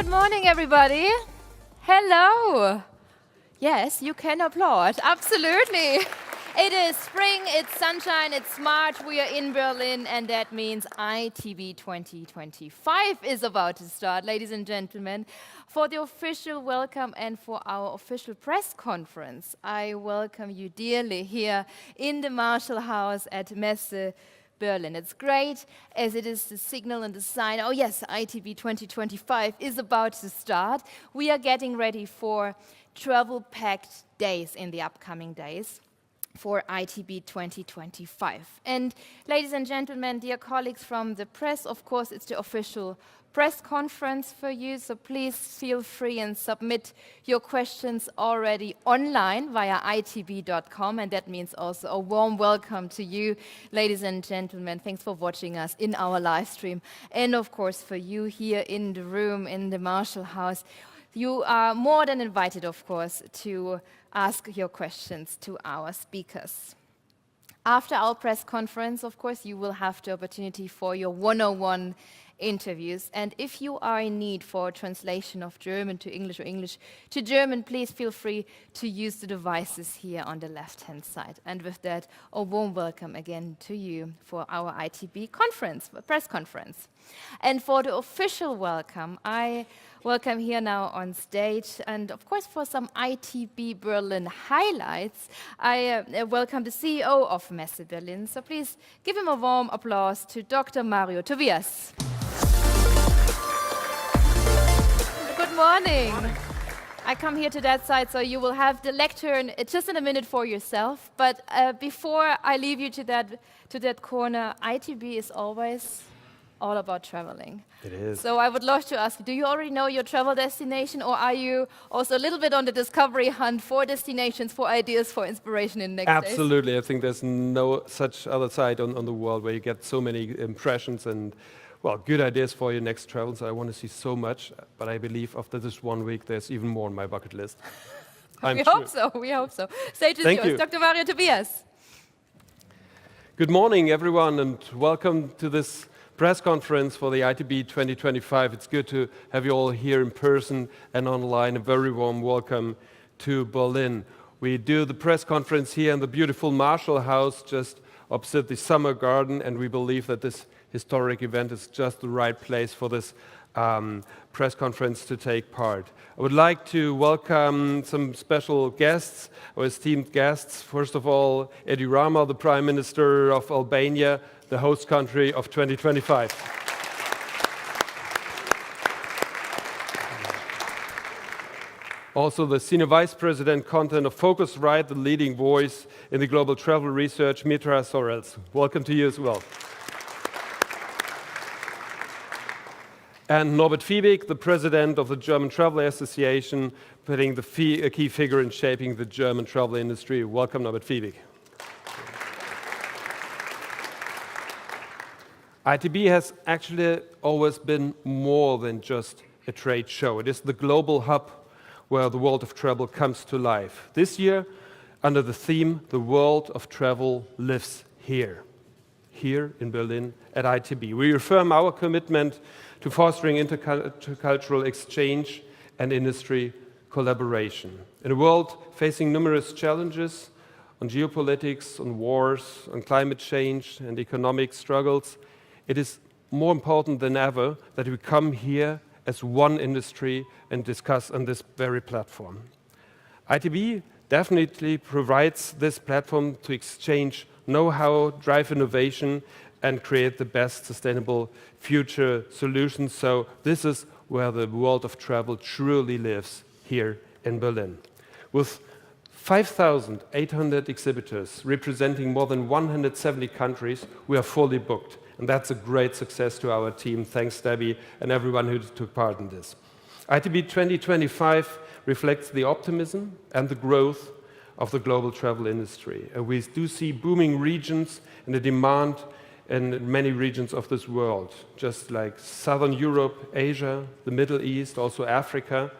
Good morning, everybody. Hello. Yes, you can applaud. Absolutely. It is spring, it's sunshine, it's March. We are in Berlin, and that means ITB 2025 is about to start, ladies and gentlemen. For the official welcome and for our official press conference, I welcome you dearly here in the Marshall House at Messe Berlin. It's great as it is the signal and the sign, oh yes, ITB 2025 is about to start. We are getting ready for travel-packed days in the upcoming days for ITB 2025. And ladies and gentlemen, dear colleagues from the press, of course, it's the official press conference for you, so please feel free and submit your questions already online via itb.com, and that means also a warm welcome to you, ladies and gentlemen. Thanks for watching us in our live stream, and of course for you here in the room in the Marshall House. You are more than invited, of course, to ask your questions to our speakers. After our press conference, of course, you will have the opportunity for your one-on-one interviews. And if you are in need for a translation of German to English or English to German, please feel free to use the devices here on the left-hand side. And with that, a warm welcome again to you for our ITB conference, press conference. And for the official welcome, I welcome here now on stage, and of course for some ITB Berlin highlights, I welcome the CEO of Messe Berlin. So please give him a warm applause to Dr. Mario Tobias. Good morning. I come here to that side, so you will have the lectern just in a minute for yourself. But before I leave you to that corner, ITB is always all about traveling. It is. So I would love to ask you, do you already know your travel destination, or are you also a little bit on the discovery hunt for destinations, for ideas, for inspiration in the next days? Absolutely. I think there's no such other side on the world where you get so many impressions and, well, good ideas for your next travel. So I want to see so much, but I believe after this 1 week, there's even more on my bucket list. We hope so. Stage is yours. You. Dr. Mario Tobias. Good morning, everyone, and welcome to this press conference for the ITB 2025. It's good to have you all here in person and online. A very warm welcome to Berlin. We do the press conference here in the beautiful Marshall House just opposite the Summer Garden, and we believe that this historic event is just the right place for this press conference to take part. I would like to welcome some special guests, our esteemed guests. First of all, Eoghan, the Prime Minister of Albania, the host country of 2025. Also, the Senior Vice President Content of Focusrite, the leading voice in the global travel research, Mitra Sorels. Welcome to you as well. And Norbert Fiebig, the President of the German Travel Association, putting a key figure in shaping the German travel industry. Welcome, Norbert Fiebig. ITB has actually always been more than just a trade show. It is the global hub where the world of travel comes to life. This year, under the theme, The World of Travel Lives Here in Berlin at ITB. We reaffirm our commitment to fostering intercultural exchange and industry collaboration. In a world facing numerous challenges on geopolitics, on wars, on climate change and economic struggles, it is more important than ever that we come here as one industry and discuss on this very platform. ITB definitely provides this platform to exchange know-how, drive innovation, and create the best sustainable future solutions. So this is where the world of travel truly lives here in Berlin. With 5,800 exhibitors representing more than 170 countries, we are fully booked. And that's a great success to our team. Thanks, Debbie, and everyone who took part in this. ITB 2025 reflects the optimism and the growth of the global travel industry. We do see booming regions and the demand in many regions of this world, just like Southern Europe, Asia, the Middle East, also Africa,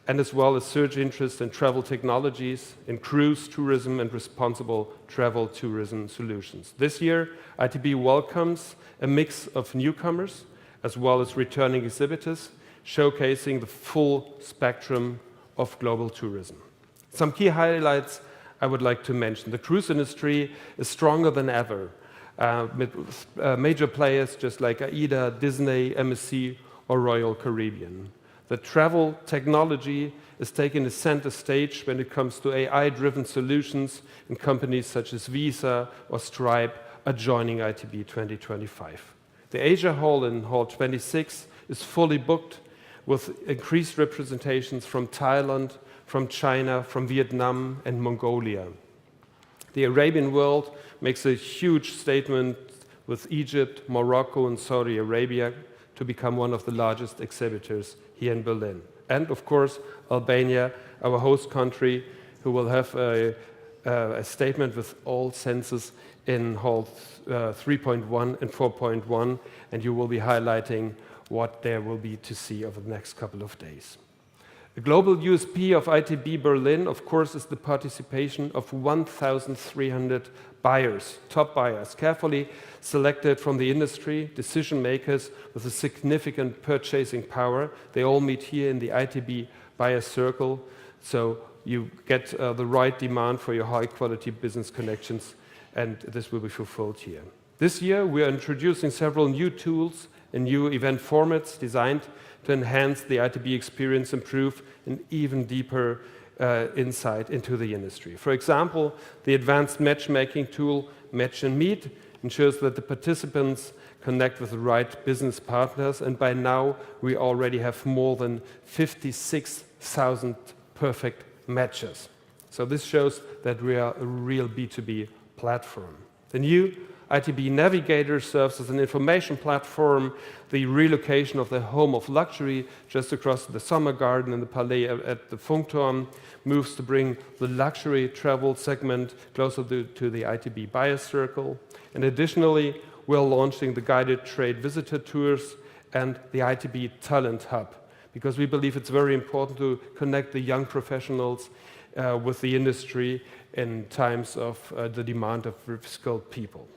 and as well as surge interest in travel technologies, in cruise tourism and responsible travel tourism solutions. This year, ITB welcomes a mix of newcomers as well as returning exhibitors, showcasing the full spectrum of global tourism. Some key highlights I would like to mention. The cruise industry is stronger than ever, with major players just like AIDA, Disney, MSC, or Royal Caribbean. The travel technology is taking a center stage when it comes to AI-driven solutions, and companies such as Visa or Stripe are joining ITB 2025. The Asia Hall in Hall 26 is fully booked with increased representations from Thailand, from China, from Vietnam, and Mongolia. The Arabian world makes a huge statement with Egypt, Morocco, and Saudi Arabia to become one of the largest exhibitors here in Berlin. And of course, Albania, our host country, who will have a statement with all senses in Hall 3.1 and 4.1, and you will be highlighting what there will be to see over the next couple of days. The global USP of ITB Berlin, of course, is the participation of 1,300 buyers, top buyers, carefully selected from the industry, decision makers with a significant purchasing power. They all meet here in the ITB Buyer Circle, so you get the right demand for your high-quality business connections, and this will be fulfilled here. This year, we are introducing several new tools and new event formats designed to enhance the ITB experience, improve an even deeper insight into the industry. For example, the advanced matchmaking tool, Match and Meet, ensures that the participants connect with the right business partners, and by now we already have more than 56,000 perfect matches. So this shows that we are a real B2B platform. The new ITB Navigator serves as an information platform. The relocation of the Home of Luxury just across the Summer Garden and the Palais at the Funkturm moves to bring the luxury travel segment closer to the ITB Buyer Circle. And additionally, we're launching the guided trade visitor tours and the ITB Talent Hub, because we believe it's very important to connect the young professionals with the industry in times of the demand of skilled people.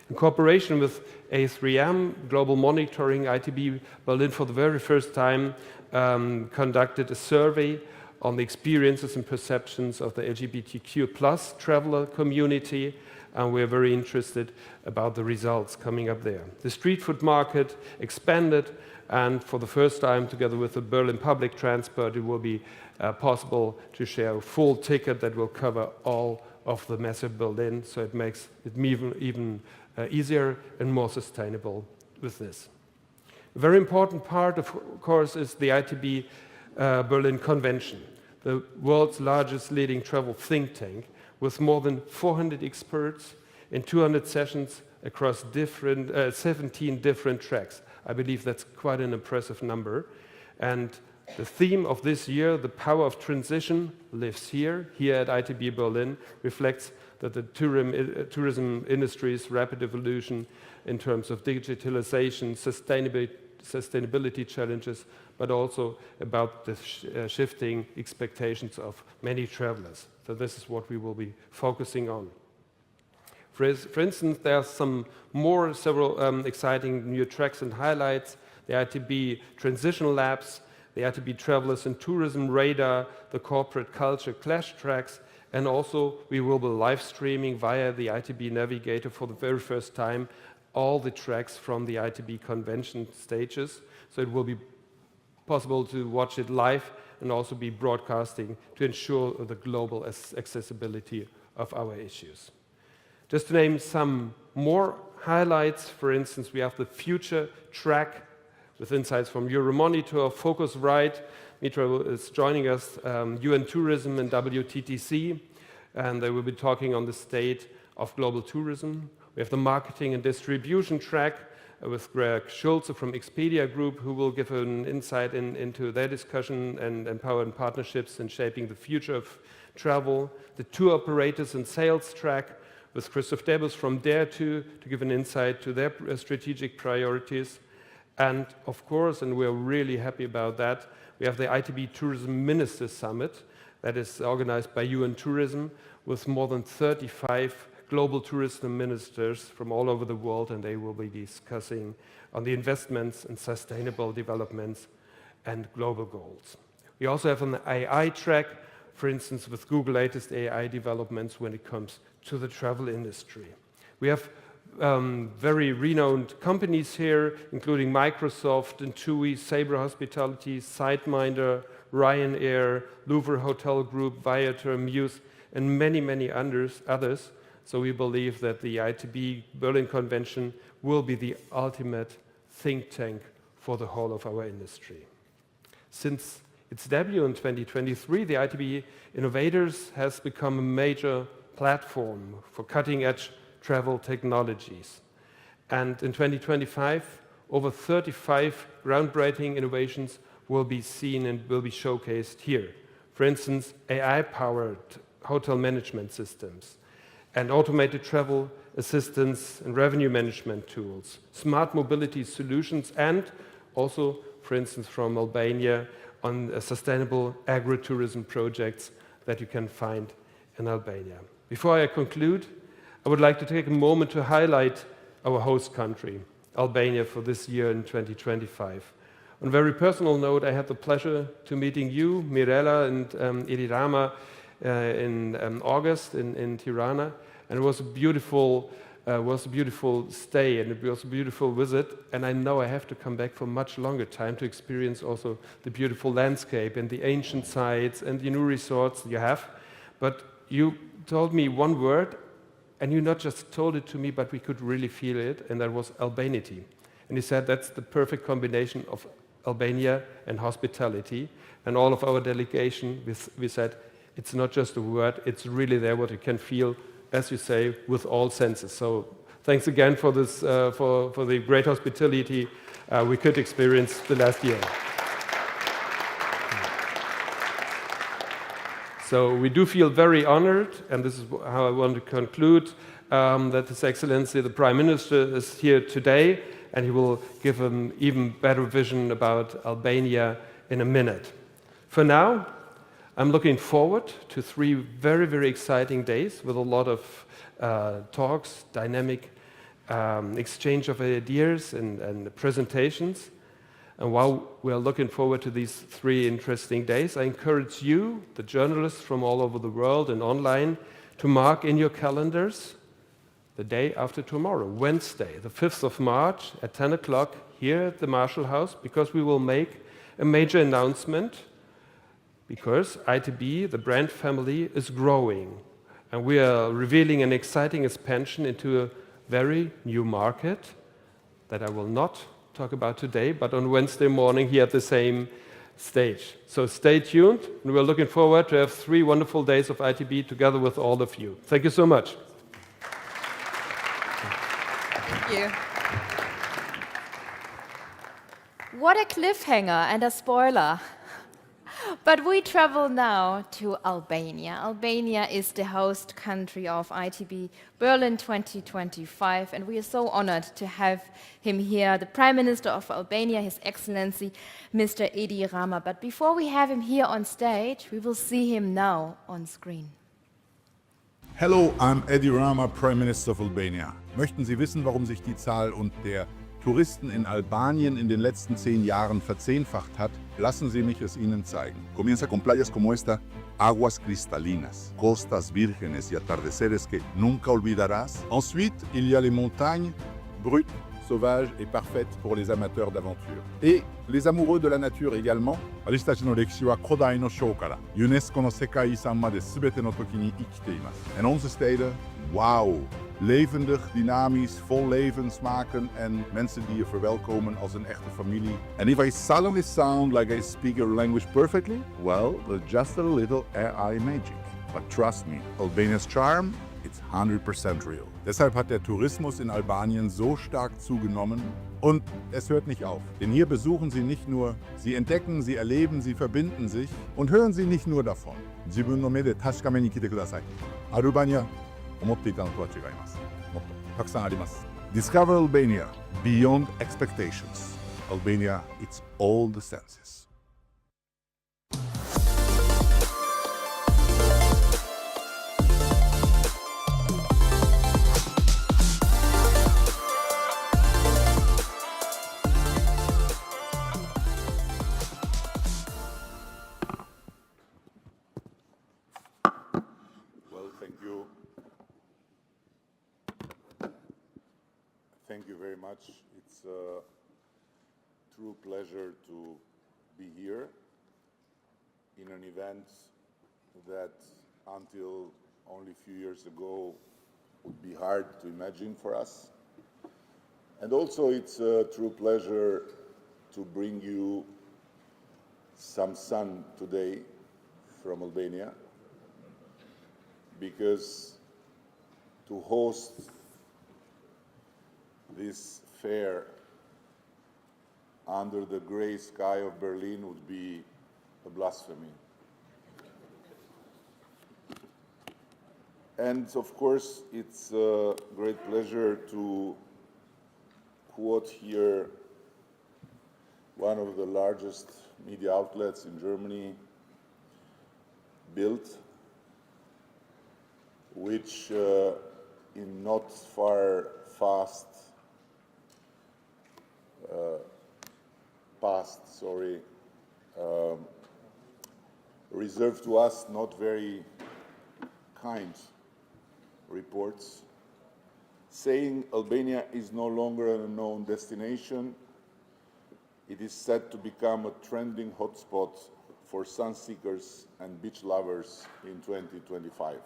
In cooperation with A3M Global Monitoring, ITB Berlin for the very first time conducted a survey on the experiences and perceptions of the LGBTQ+ traveler community, and we're very interested about the results coming up there. The street food market expanded, and for the first time, together with the Berlin Public Transport, it will be possible to share a full ticket that will cover all of the Messe Berlin, so it makes it even easier and more sustainable with this. A very important part, of course, is the ITB Berlin Convention, the world's largest leading travel think tank, with more than 400 experts in 200 sessions across 17 different tracks. I believe that's quite an impressive number. And the theme of this year, the power of transition, lives here at ITB Berlin, reflects that the tourism industry's rapid evolution in terms of digitalization, sustainability challenges, but also about the shifting expectations of many travelers. So this is what we will be focusing on. For instance, there are several exciting new tracks and highlights: the ITB Transition Labs, the ITB Travelers and Tourism Radar, the Corporate Culture Clash tracks, and also we will be live streaming via the ITB Navigator for the very first time all the tracks from the ITB convention stages. So it will be possible to watch it live and also be broadcasting to ensure the global accessibility of our issues. Just to name some more highlights, for instance, we have the Future track with insights from Euromonitor, Focusrite. Mitra is joining us, UN Tourism and WTTC, and they will be talking on the state of global tourism. We have the Marketing and Distribution track with Greg Schulze from Expedia Group, who will give an insight into their discussion and empower partnerships in shaping the future of travel. The Tour Operators and Sales track with Christoph Debus from Dare2 to give an insight to their strategic priorities. And of course, and we're really happy about that, we have the ITB Tourism Ministers Summit that is organized by UN Tourism with more than 35 global tourism ministers from all over the world, and they will be discussing on the investments and sustainable developments and global goals. We also have an AI track, for instance, with Google latest AI developments when it comes to the travel industry. We have very renowned companies here, including Microsoft and TUI, Sabre Hospitality, Sideminder, Ryanair, Louvre Hotel Group, Viator, Muse, and many, many others. So we believe that the ITB Berlin Convention will be the ultimate think tank for the whole of our industry. Since its debut in 2023, the ITB Innovators has become a major platform for cutting-edge travel technologies. And in 2025, over 35 groundbreaking innovations will be seen and will be showcased here. For instance, AI-powered hotel management systems and automated travel assistance and revenue management tools, smart mobility solutions, and also, for instance, from Albania, on sustainable agritourism projects that you can find in Albania. Before I conclude, I would like to take a moment to highlight our host country, Albania, for this year in 2025. On a very personal note, I had the pleasure to meeting you, Mirela and Eoghan, in August in Tirana, and it was a beautiful stay, and it was a beautiful visit, and I know I have to come back for much longer time to experience also the beautiful landscape and the ancient sites and the new resorts you have. But you told me one word, and you not just told it to me, but we could really feel it, and that was Albanity. And he said that's the perfect combination of Albania and hospitality. And all of our delegation, we said, it's not just a word, it's really there what you can feel, as you say, with all senses. So thanks again for this, for the great hospitality we could experience the last year. So we do feel very honored, and this is how I want to conclude, that His Excellency, the Prime Minister, is here today, and he will give an even better vision about Albania in a minute. For now, I'm looking forward to 3 very, very exciting days with a lot of talks, dynamic exchange of ideas and presentations. And while we are looking forward to these 3 interesting days, I encourage you, the journalists from all over the world and online, to mark in your calendars the day after tomorrow, Wednesday, the 5th of March at 10 o'clock here at the Marshall House, because we will make a major announcement, because ITB, the brand family, is growing. And we are revealing an exciting expansion into a very new market that I will not talk about today, but on Wednesday morning here at the same stage. So stay tuned, and we're looking forward to have 3 wonderful days of ITB together with all of you. Thank you so much. Thank you. What a cliffhanger and a spoiler. But we travel now to Albania. Albania is the host country of ITB Berlin 2025, and we are so honored to have him here, the Prime Minister of Albania, His Excellency, Mr. Edi Rama. But before we have him here on stage, we will see him now on screen. Hello, I'm Edi Rama, Prime Minister of Albania. Möchten Sie wissen, warum sich die Zahl der Touristen in Albanien in den letzten 10 Jahren verzehnfacht hat? Lassen Sie mich es Ihnen zeigen. Comienza con playas como esta, aguas cristalinas, costas vírgenes y atardeceres que nunca olvidarás. Ensuite, il y a les montagnes, brutes, sauvages et parfaites pour les amateurs d'aventure. Et les amoureux de la nature également. 私たちの歴史は古代の章からユネスコの世界遺産まで全ての時に生きています。En onze steden, wauw. Levendig, dynamisch, vol leven, smaken en mensen die je verwelkomen als een echte familie. And if I suddenly sound like I speak your language perfectly, well, just a little AI magic. But trust me, Albania's charm, it's 100% real. Deshalb hat der Tourismus in Albanien so stark zugenommen. Und es hört nicht auf, denn hier besuchen Sie nicht nur, Sie entdecken, Sie erleben, Sie verbinden sich und hören Sie nicht nur davon. 自分の目で確かめに来てください。アルバニア、思っていたのとは違います。もっとたくさんあります。Discover Albania beyond expectations. Albania, it's all the senses. Thank you very much. It's a true pleasure to be here in an event that until only a few years ago would be hard to imagine for us. And also it's a true pleasure to bring you some sun today from Albania, because to host this fair under the gray sky of Berlin would be a blasphemy. And of course, it's a great pleasure to quote here one of the largest media outlets in Germany, Bild, which in not far past, reserved to us not very kind reports, saying Albania is no longer an unknown destination. It is set to become a trending hotspot for sun seekers and beach lovers in 2025.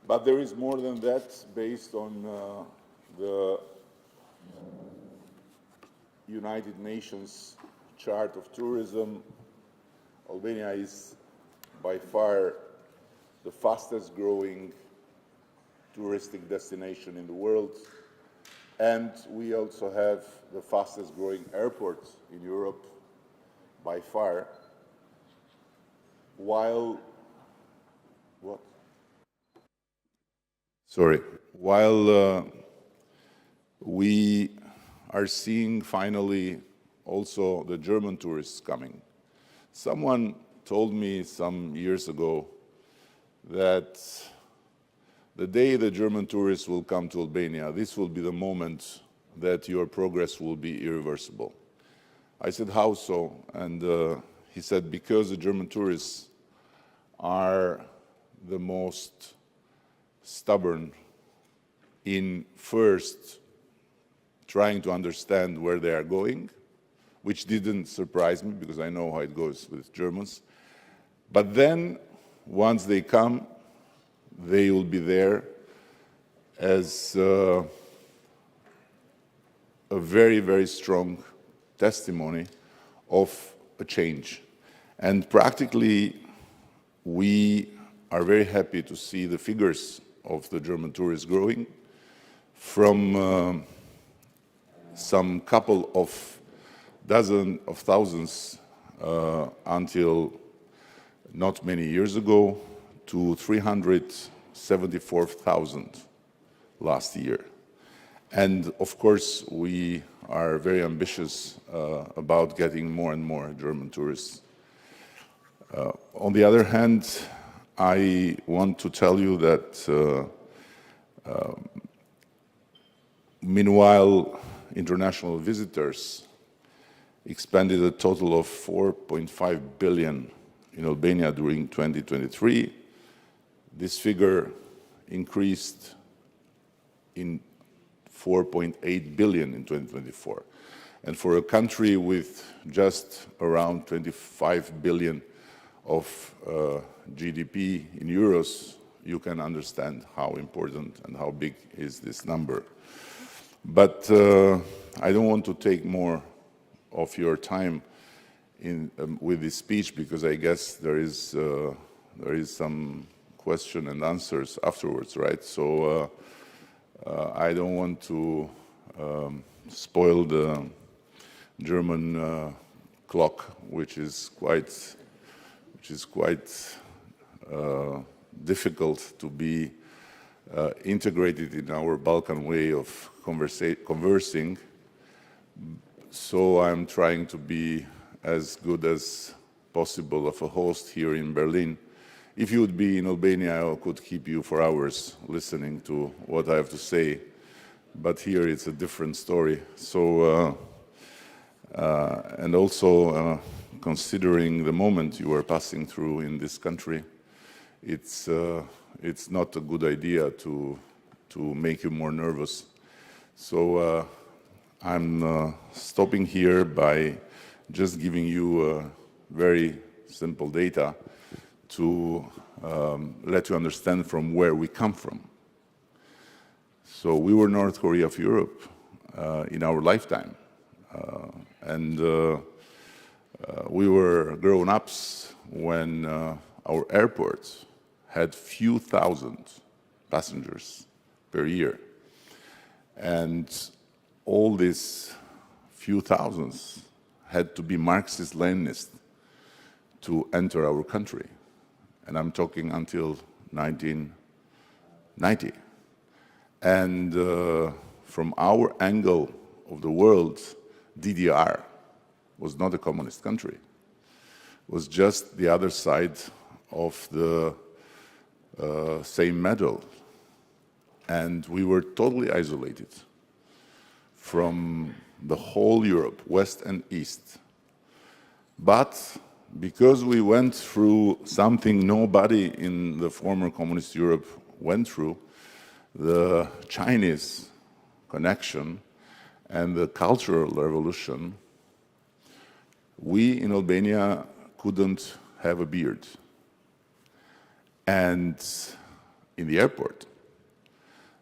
But there is more than that. Based on the United Nations chart of tourism, Albania is by far the fastest growing touristic destination in the world. And we also have the fastest growing airport in Europe by far, while we are seeing finally also the German tourists coming. Someone told me some years ago that the day the German tourists will come to Albania, this will be the moment that your progress will be irreversible. I said, how so? And he said, because the German tourists are the most stubborn in first trying to understand where they are going, which didn't surprise me because I know how it goes with Germans. But then, once they come, they will be there as a very, very strong testimony of a change. And practically, we are very happy to see the figures of the German tourists growing from some couple of dozen of thousands until not many years ago to 374,000 last year. And of course, we are very ambitious about getting more and more German tourists. On the other hand, I want to tell you that meanwhile, international visitors expended a total of 4.5 billion in Albania during 2023. This figure increased in 4.8 billion in 2024. And for a country with just around 25 billion of GDP in euros, you can understand how important and how big is this number. But I don't want to take more of your time with this speech, because I guess there is some question and answers afterwards, right? So I don't want to spoil the German clock, which is quite difficult to be integrated in our Balkan way of conversing. So I'm trying to be as good as possible of a host here in Berlin. If you would be in Albania, I could keep you for hours listening to what I have to say, but here it's a different story. So, and also considering the moment you are passing through in this country, it's not a good idea to make you more nervous. So I'm stopping here by just giving you very simple data to let you understand from where we come from. So we were North Korea of Europe in our lifetime. And we were grown-ups when our airports had few thousand passengers per year. And all these few thousands had to be Marxist-Leninist to enter our country. And I'm talking until 1990. And from our angle of the world, DDR was not a communist country. It was just the other side of the same medal. And we were totally isolated from the whole Europe, West and East. But because we went through something nobody in the former communist Europe went through, the Chinese connection and the cultural revolution, we in Albania couldn't have a beard. And in the airport,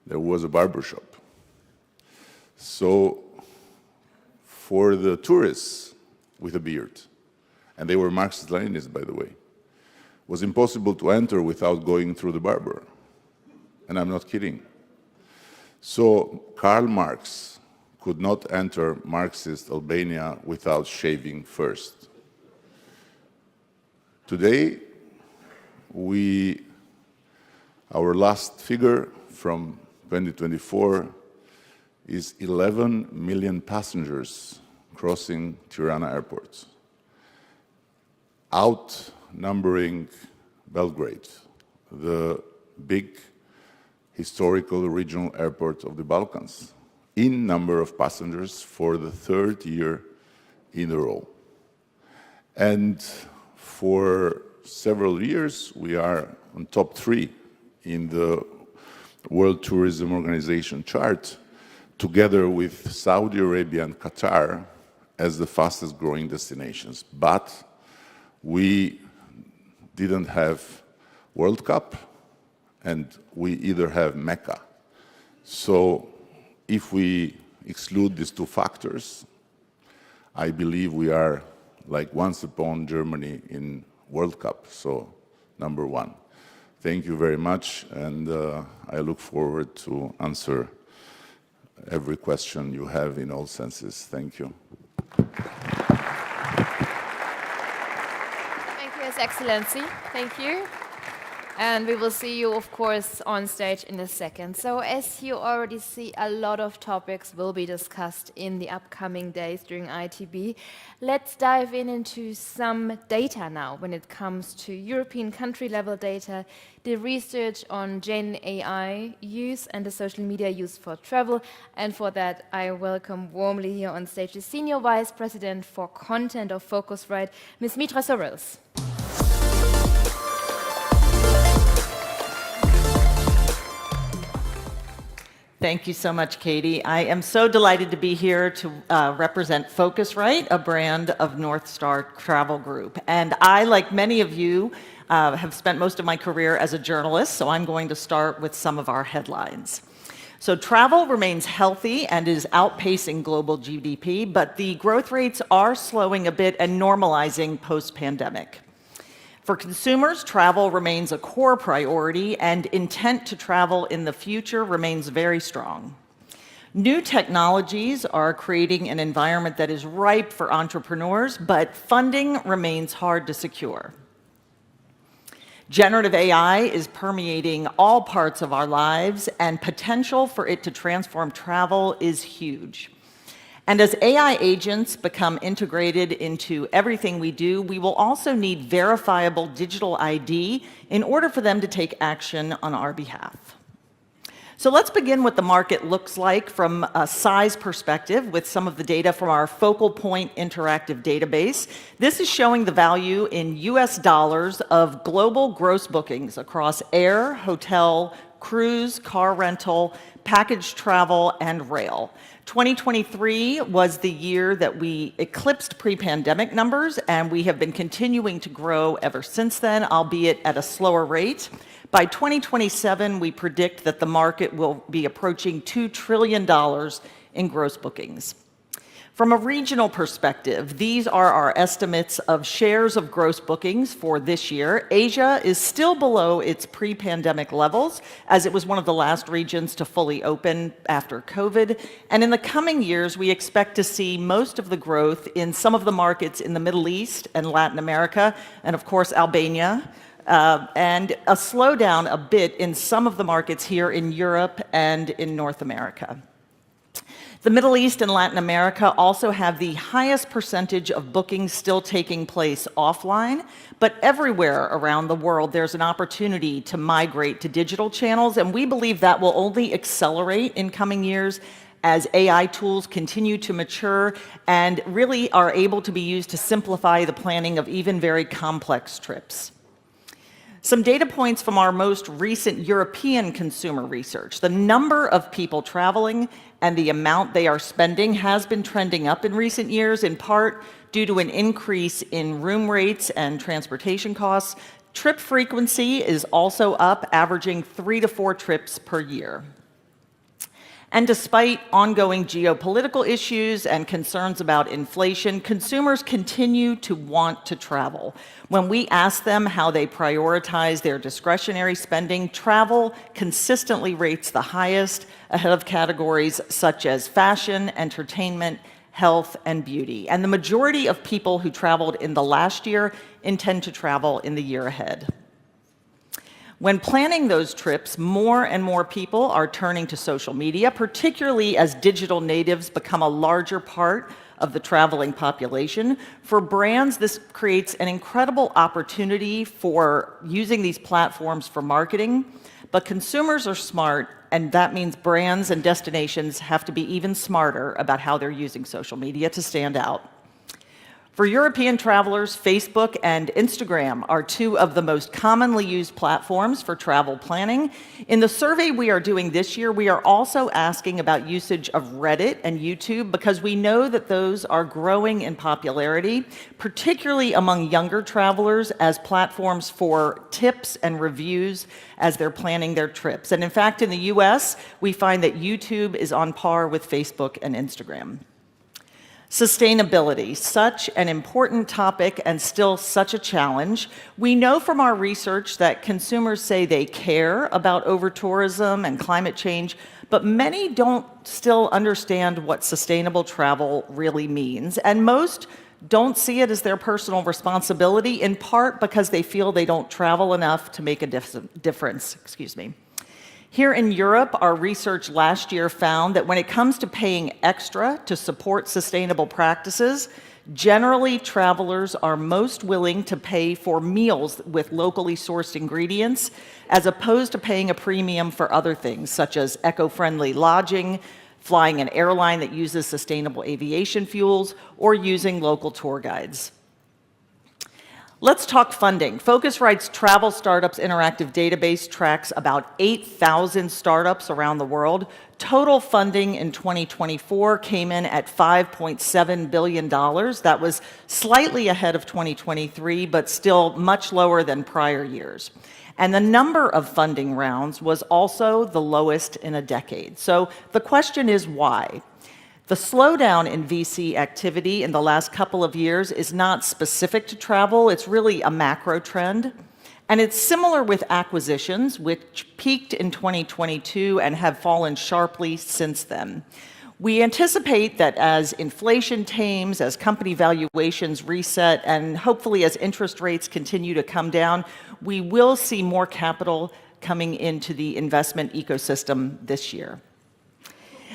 there was a barber shop. So for the tourists with a beard, and they were Marxist-Leninists, by the way, it was impossible to enter without going through the barber. And I'm not kidding. So Karl Marx could not enter Marxist Albania without shaving first. Today, our last figure from 2024 is 11 million passengers crossing Tirana airports, outnumbering Belgrade, the big historical regional airport of the Balkans, in number of passengers for the third year in a row. And for several years, we are on top 3 in the World Tourism Organization chart, together with Saudi Arabia and Qatar as the fastest growing destinations. But we didn't have World Cup, and we either have Mecca. So if we exclude these 2 factors, I believe we are like once upon Germany in World Cup, so number 1. Thank you very much, and I look forward to answer every question you have in all senses. Thank you. Thank you, His Excellency. Thank you. And we will see you, of course, on stage in a second. So as you already see, a lot of topics will be discussed in the upcoming days during ITB. Let's dive into some data now when it comes to European country-level data, the research on Gen AI use and the social media use for travel. And for that, I welcome warmly here on stage the Senior Vice President for Content of Focusrite, Ms. Mitra Sorrells. Thank you so much, Katie. I am so delighted to be here to represent Focusrite, a brand of North Star Travel Group. And I, like many of you, have spent most of my career as a journalist, so I'm going to start with some of our headlines. So travel remains healthy and is outpacing global GDP, but the growth rates are slowing a bit and normalizing post-pandemic. For consumers, travel remains a core priority, and intent to travel in the future remains very strong. New technologies are creating an environment that is ripe for entrepreneurs, but funding remains hard to secure. Generative AI is permeating all parts of our lives, and potential for it to transform travel is huge. And as AI agents become integrated into everything we do, we will also need verifiable digital ID in order for them to take action on our behalf. So let's begin what the market looks like from a size perspective with some of the data from our Focal Point Interactive database. This is showing the value in US dollars of global gross bookings across air, hotel, cruise, car rental, package travel, and rail. 2023 was the year that we eclipsed pre-pandemic numbers, and we have been continuing to grow ever since then, albeit at a slower rate. By 2027, we predict that the market will be approaching $2 trillion in gross bookings. From a regional perspective, these are our estimates of shares of gross bookings for this year. Asia is still below its pre-pandemic levels, as it was one of the last regions to fully open after COVID. And in the coming years, we expect to see most of the growth in some of the markets in the Middle East and Latin America, and of course, Albania. And a slowdown a bit in some of the markets here in Europe and in North America. The Middle East and Latin America also have the highest percentage of bookings still taking place offline, but everywhere around the world there's an opportunity to migrate to digital channels, and we believe that will only accelerate in coming years as AI tools continue to mature and really are able to be used to simplify the planning of even very complex trips. Some data points from our most recent European consumer research. The number of people traveling and the amount they are spending has been trending up in recent years, in part due to an increase in room rates and transportation costs. Trip frequency is also up, averaging 3 to 4 trips per year. And despite ongoing geopolitical issues and concerns about inflation, consumers continue to want to travel. When we ask them how they prioritize their discretionary spending, travel consistently rates the highest, ahead of categories such as fashion, entertainment, health, and beauty. And the majority of people who traveled in the last year intend to travel in the year ahead. When planning those trips, more and more people are turning to social media, particularly as digital natives become a larger part of the traveling population. For brands, this creates an incredible opportunity for using these platforms for marketing, but consumers are smart, and that means brands and destinations have to be even smarter about how they're using social media to stand out. For European travelers, Facebook and Instagram are two of the most commonly used platforms for travel planning. In the survey we are doing this year, we are also asking about usage of Reddit and YouTube because we know that those are growing in popularity, particularly among younger travelers as platforms for tips and reviews as they're planning their trips. And in fact, in the US, we find that YouTube is on par with Facebook and Instagram. Sustainability, such an important topic and still such a challenge. We know from our research that consumers say they care about over-tourism and climate change, but many don't still understand what sustainable travel really means, and most don't see it as their personal responsibility, in part because they feel they don't travel enough to make a difference. Here in Europe, our research last year found that when it comes to paying extra to support sustainable practices, generally travelers are most willing to pay for meals with locally sourced ingredients, as opposed to paying a premium for other things, such as eco-friendly lodging, flying an airline that uses sustainable aviation fuels, or using local tour guides. Let's talk funding. Focusrite's Travel Startups Interactive Database tracks about 8,000 startups around the world. Total funding in 2024 came in at $5.7 billion. That was slightly ahead of 2023, but still much lower than prior years. And the number of funding rounds was also the lowest in a decade. So the question is why? The slowdown in VC activity in the last couple of years is not specific to travel, it's really a macro trend. And it's similar with acquisitions, which peaked in 2022 and have fallen sharply since then. We anticipate that as inflation tames, as company valuations reset, and hopefully as interest rates continue to come down, we will see more capital coming into the investment ecosystem this year.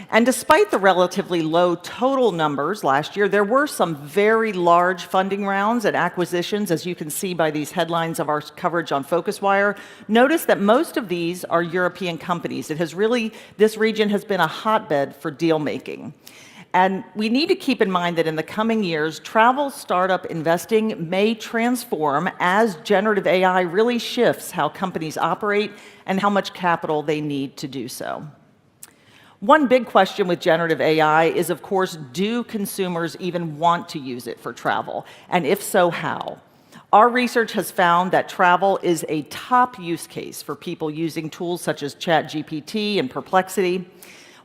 And despite the relatively low total numbers last year, there were some very large funding rounds and acquisitions, as you can see by these headlines of our coverage on FocusWire. Notice that most of these are European companies. This region has been a hotbed for deal making. And we need to keep in mind that in the coming years, travel startup investing may transform as generative AI really shifts how companies operate and how much capital they need to do so. One big question with generative AI is, of course, do consumers even want to use it for travel? And if so, how? Our research has found that travel is a top use case for people using tools such as ChatGPT and Perplexity.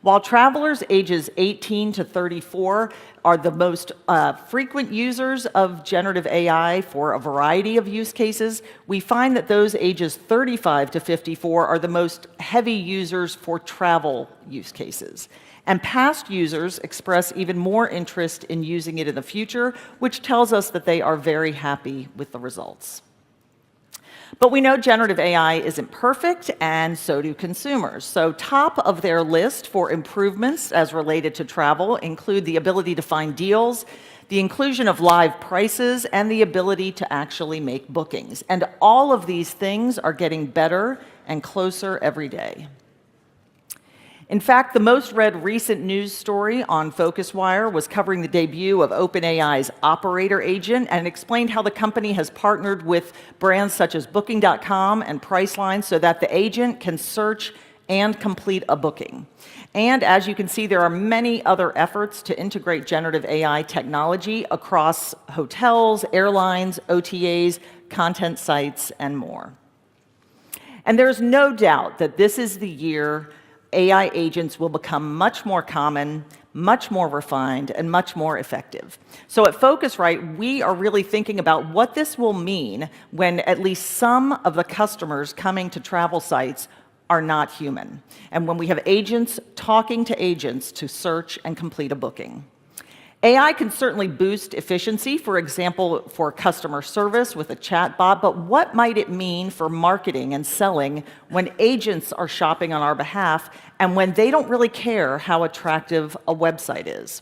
While travelers ages 18 to 34 are the most frequent users of generative AI for a variety of use cases, we find that those ages 35 to 54 are the most heavy users for travel use cases. And past users express even more interest in using it in the future, which tells us that they are very happy with the results. But we know generative AI isn't perfect, and so do consumers. So top of their list for improvements as related to travel include the ability to find deals, the inclusion of live prices, and the ability to actually make bookings. And all of these things are getting better and closer every day. In fact, the most read recent news story on FocusWire was covering the debut of OpenAI's Operator Agent and explained how the company has partnered with brands such as Booking.com and Priceline so that the agent can search and complete a booking. And as you can see, there are many other efforts to integrate generative AI technology across hotels, airlines, OTAs, content sites, and more. And there's no doubt that this is the year AI agents will become much more common, much more refined, and much more effective. So at Focusrite, we are really thinking about what this will mean when at least some of the customers coming to travel sites are not human, and when we have agents talking to agents to search and complete a booking. AI can certainly boost efficiency, for example, for customer service with a chatbot, but what might it mean for marketing and selling when agents are shopping on our behalf and when they don't really care how attractive a website is?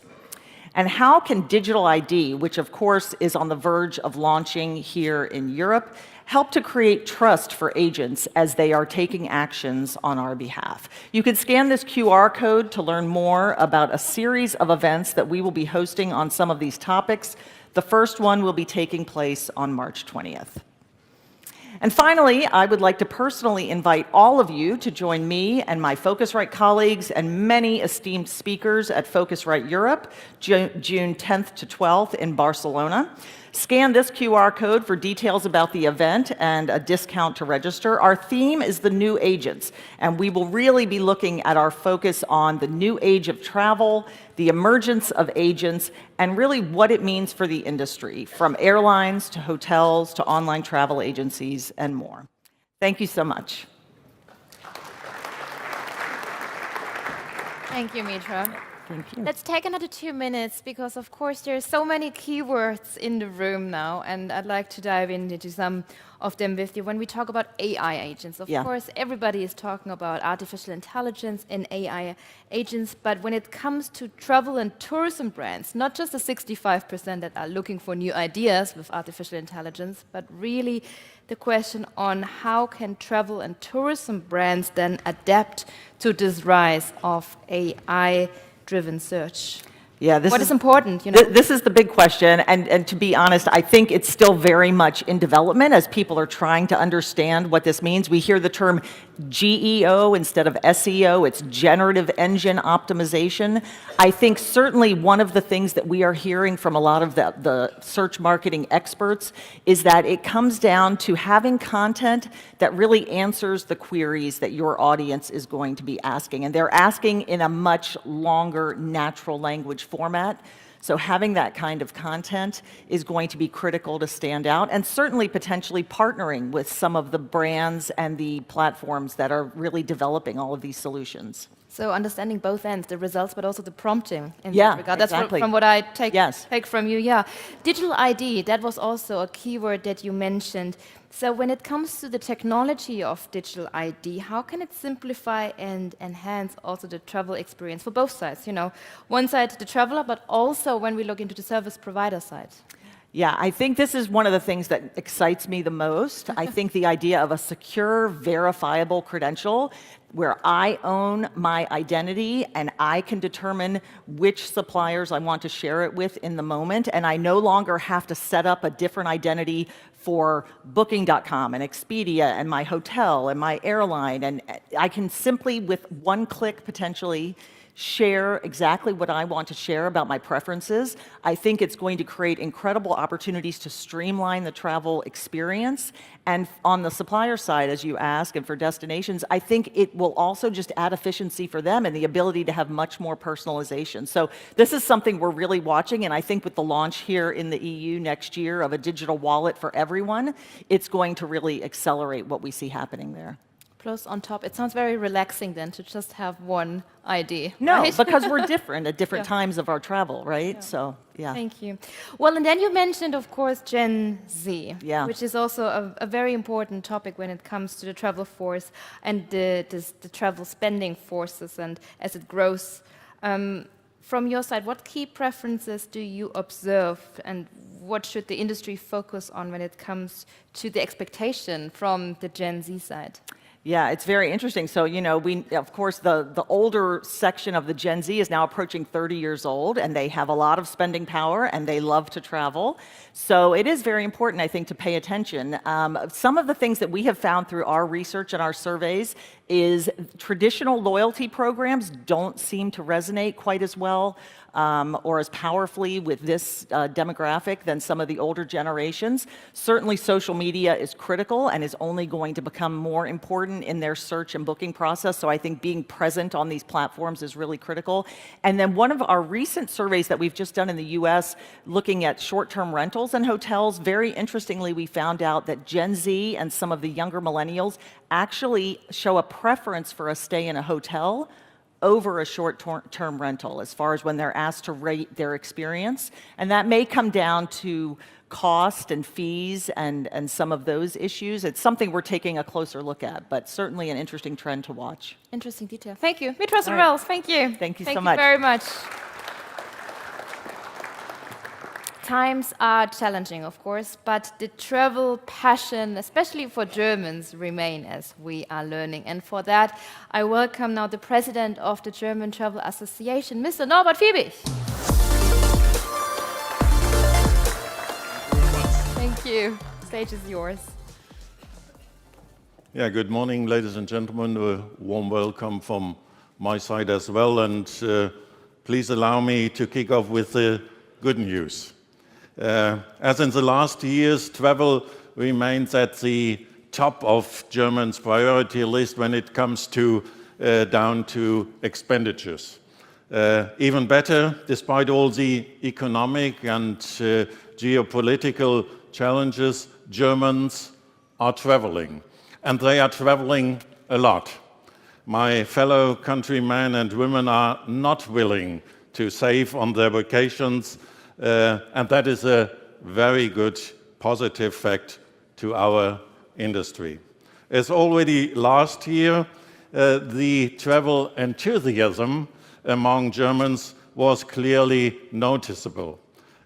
And how can digital ID, which of course is on the verge of launching here in Europe, help to create trust for agents as they are taking actions on our behalf? You can scan this QR code to learn more about a series of events that we will be hosting on some of these topics. The first one will be taking place on March 20th. And finally, I would like to personally invite all of you to join me and my Focusrite colleagues and many esteemed speakers at Focusrite Europe, June 10th to 12th in Barcelona. Scan this QR code for details about the event and a discount to register. Our theme is the new agents, and we will really be looking at our focus on the new age of travel, the emergence of agents, and really what it means for the industry, from airlines to hotels to online travel agencies and more. Thank you so much. Thank you, Mitra. Thank you. Let's take another 2 minutes because, of course, there are so many keywords in the room now, and I'd like to dive into some of them with you. When we talk about AI agents, of course, everybody is talking about artificial intelligence and AI agents, but when it comes to travel and tourism brands, not just the 65% that are looking for new ideas with artificial intelligence, but really the question on how can travel and tourism brands then adapt to this rise of AI-driven search? Yeah, what is important, you know? This is the big question, and to be honest, I think it's still very much in development as people are trying to understand what this means. We hear the term GEO instead of SEO. It's generative engine optimization. I think certainly one of the things that we are hearing from a lot of the search marketing experts is that it comes down to having content that really answers the queries that your audience is going to be asking. And they're asking in a much longer natural language format. So having that kind of content is going to be critical to stand out, and certainly potentially partnering with some of the brands and the platforms that are really developing all of these solutions. So understanding both ends, the results, but also the prompting in that regard. That's exactly. from what I take from you. Yeah, digital ID, that was also a keyword that you mentioned. So when it comes to the technology of digital ID, how can it simplify and enhance also the travel experience for both sides? You know, one side the traveler, but also when we look into the service provider side. Yeah, I think this is one of the things that excites me the most. I think the idea of a secure, verifiable credential where I own my identity and I can determine which suppliers I want to share it with in the moment, and I no longer have to set up a different identity for Booking.com and Expedia and my hotel and my airline, and I can simply, with one click potentially, share exactly what I want to share about my preferences. I think it's going to create incredible opportunities to streamline the travel experience. And on the supplier side, as you ask, and for destinations, I think it will also just add efficiency for them and the ability to have much more personalization. So this is something we're really watching, and I think with the launch here in the EU next year of a digital wallet for everyone, it's going to really accelerate what we see happening there. Plus, on top, it sounds very relaxing then to just have one ID. No, right? because we're different at different Yeah. times of our travel, right? Yeah. So, yeah. Thank you. Well, and then you mentioned, of course, Gen Z, Yeah. which is also a very important topic when it comes to the travel force and the travel spending forces and as it grows. From your side, what key preferences do you observe and what should the industry focus on when it comes to the expectation from the Gen Z side? Yeah, it's very interesting. So, of course, the older section of the Gen Z is now approaching 30 years old, and they have a lot of spending power, and they love to travel. So it is very important, I think, to pay attention. Some of the things that we have found through our research and our surveys is traditional loyalty programs don't seem to resonate quite as well or as powerfully with this demographic than some of the older generations. Certainly social media is critical and is only going to become more important in their search and booking process, so I think being present on these platforms is really critical. And then one of our recent surveys that we've just done in the US, looking at short-term rentals and hotels, very interestingly we found out that Gen Z and some of the younger millennials actually show a preference for a stay in a hotel over a short-term rental as far as when they're asked to rate their experience. And that may come down to cost and fees and some of those issues. It's something we're taking a closer look at, but certainly an interesting trend to watch. Interesting detail. Thank you. Mitras and All right. Rels, thank you. Thank you so Thank much. you very much. Times are challenging, of course, but the travel passion, especially for Germans, remain, as we are learning. And for that, I welcome now the president of the German Travel Association, Mr. Norbert Fiebig. Thank you. The stage is yours. Yeah, good morning, ladies and gentlemen. A warm welcome from my side as well. And please allow me to kick off with the good news. As in the last years, travel remains at the top of Germans' priority list when it comes to down to expenditures. Even better, despite all the economic and geopolitical challenges, Germans are traveling, and they are traveling a lot. My fellow countrymen and women are not willing to save on their vacations, and that is a very good positive fact to our industry. As already last year, the travel enthusiasm among Germans was clearly noticeable.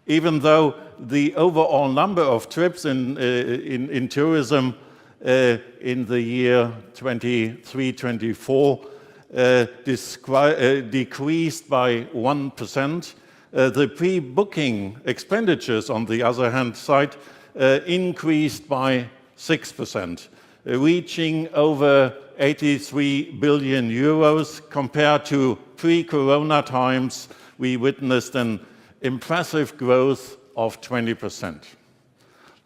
Even though the overall number of trips in tourism in the year 23-24 decreased by 1%, the pre-booking expenditures, on the other hand side, increased by 6%, reaching over 83 billion euros. Compared to pre-corona times, we witnessed an impressive growth of 20%.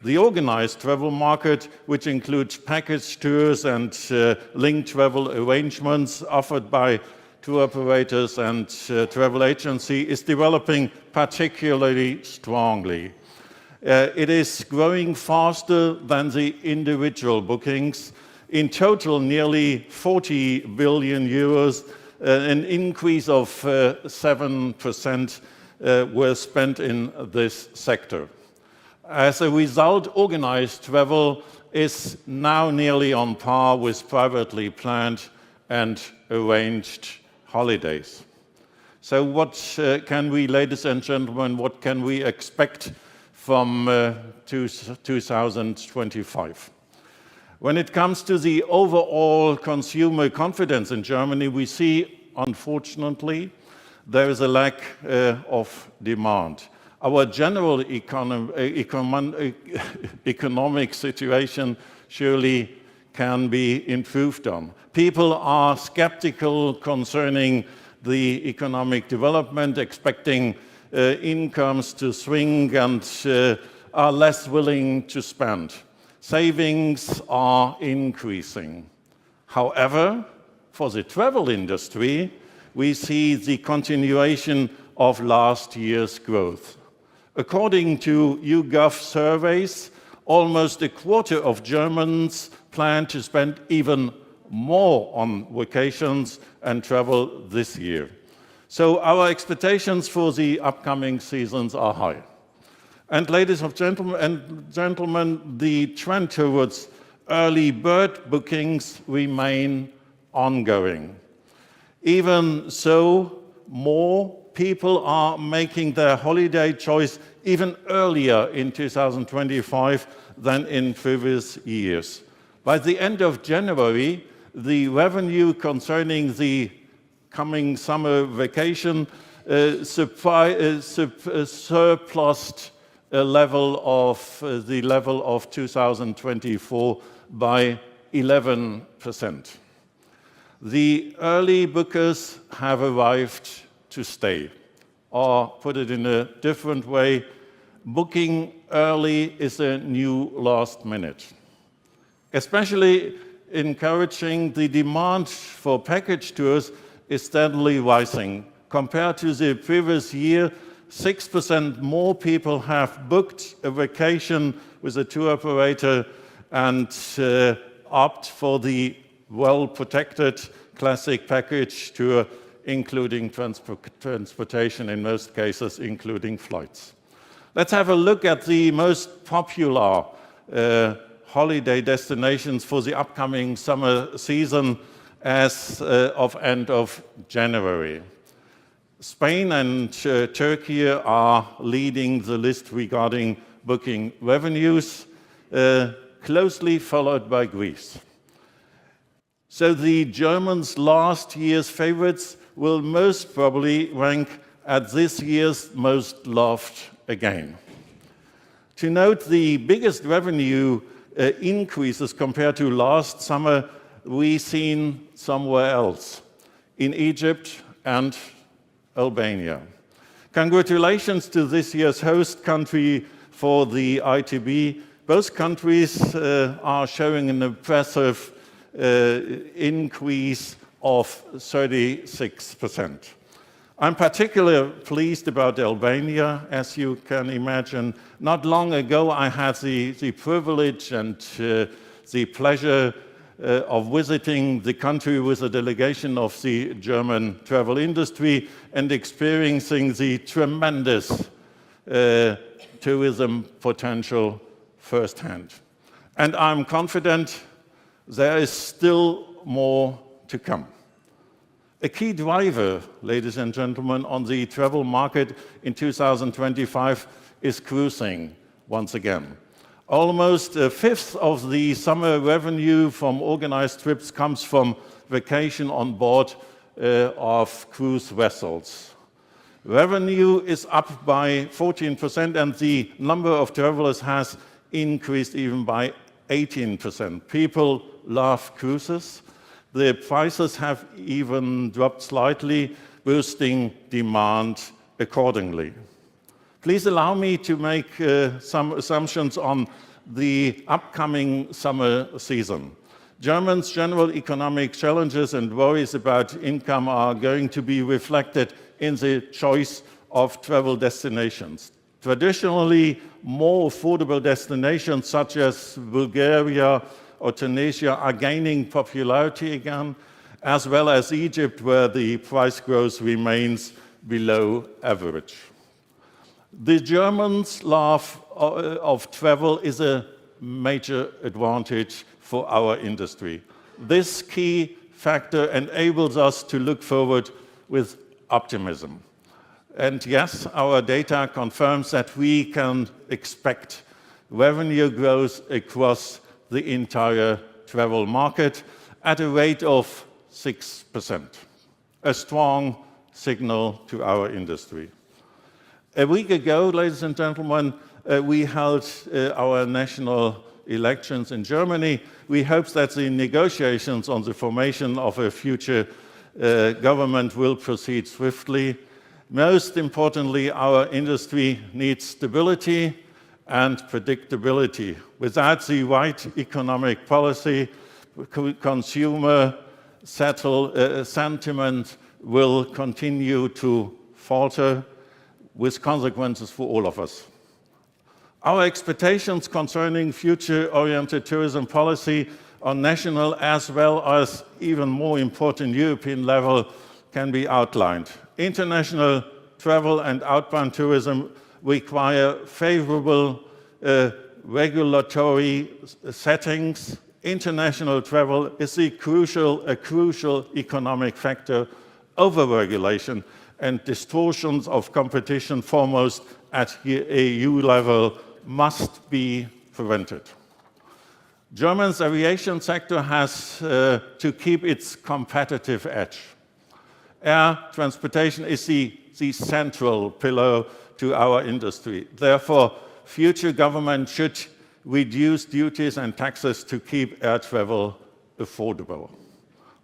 The organized travel market, which includes package tours and linked travel arrangements offered by tour operators and travel agency, is developing particularly strongly. It is growing faster than the individual bookings. In total, nearly 40 billion euros, an increase of 7% were spent in this sector. As a result, organized travel is now nearly on par with privately planned and arranged holidays. So what can we, ladies and gentlemen, what can we expect from 2025? When it comes to the overall consumer confidence in Germany, we see, unfortunately, there is a lack of demand. Our general economic situation surely can be improved on. People are skeptical concerning the economic development, expecting incomes to swing and are less willing to spend. Savings are increasing. However, for the travel industry, we see the continuation of last year's growth. According to YouGov surveys, almost a quarter of Germans plan to spend even more on vacations and travel this year. So our expectations for the upcoming seasons are high. And ladies and gentlemen, the trend towards early bird bookings remain ongoing. Even so, more people are making their holiday choice even earlier in 2025 than in previous years. By the end of January, the revenue concerning the coming summer vacation surpassed the level of 2024 by 11%. The early bookers have arrived to stay. Or put it in a different way, booking early is a new last minute. Especially encouraging, the demand for package tours is steadily rising. Compared to the previous year, 6% more people have booked a vacation with a tour operator and opt for the well-protected classic package tour, including transportation, in most cases, including flights. Let's have a look at the most popular holiday destinations for the upcoming summer season as of end of January. Spain and Turkey are leading the list regarding booking revenues, closely followed by Greece. So the Germans' last year's favorites will most probably rank at this year's most loved again. To note the biggest revenue increases compared to last summer, we've seen somewhere else, in Egypt and Albania. Congratulations to this year's host country for the ITB. Both countries are showing an impressive increase of 36%. I'm particularly pleased about Albania, as you can imagine. Not long ago, I had the privilege and the pleasure of visiting the country with a delegation of the German travel industry and experiencing the tremendous tourism potential firsthand. And I'm confident there is still more to come. A key driver, ladies and gentlemen, on the travel market in 2025 is cruising once again. Almost a fifth of the summer revenue from organized trips comes from vacation on board of cruise vessels. Revenue is up by 14% and the number of travelers has increased even by 18%. People love cruises. The prices have even dropped slightly, boosting demand accordingly. Please allow me to make some assumptions on the upcoming summer season. Germans' general economic challenges and worries about income are going to be reflected in the choice of travel destinations. Traditionally, more affordable destinations such as Bulgaria or Tunisia are gaining popularity again, as well as Egypt, where the price growth remains below average. The Germans' love of travel is a major advantage for our industry. This key factor enables us to look forward with optimism. And yes, our data confirms that we can expect revenue growth across the entire travel market at a rate of 6%. A strong signal to our industry. A week ago, ladies and gentlemen, we held our national elections in Germany. We hope that the negotiations on the formation of a future government will proceed swiftly. Most importantly, our industry needs stability and predictability. Without the right economic policy, consumer sentiment will continue to falter, with consequences for all of us. Our expectations concerning future-oriented tourism policy on national as well as even more important European level can be outlined. International travel and outbound tourism require favorable regulatory settings. International travel is a crucial economic factor. Over-regulation and distortions of competition, foremost at EU level, must be prevented. Germany's aviation sector has to keep its competitive edge. Air transportation is the central pillar to our industry. Therefore, future government should reduce duties and taxes to keep air travel affordable.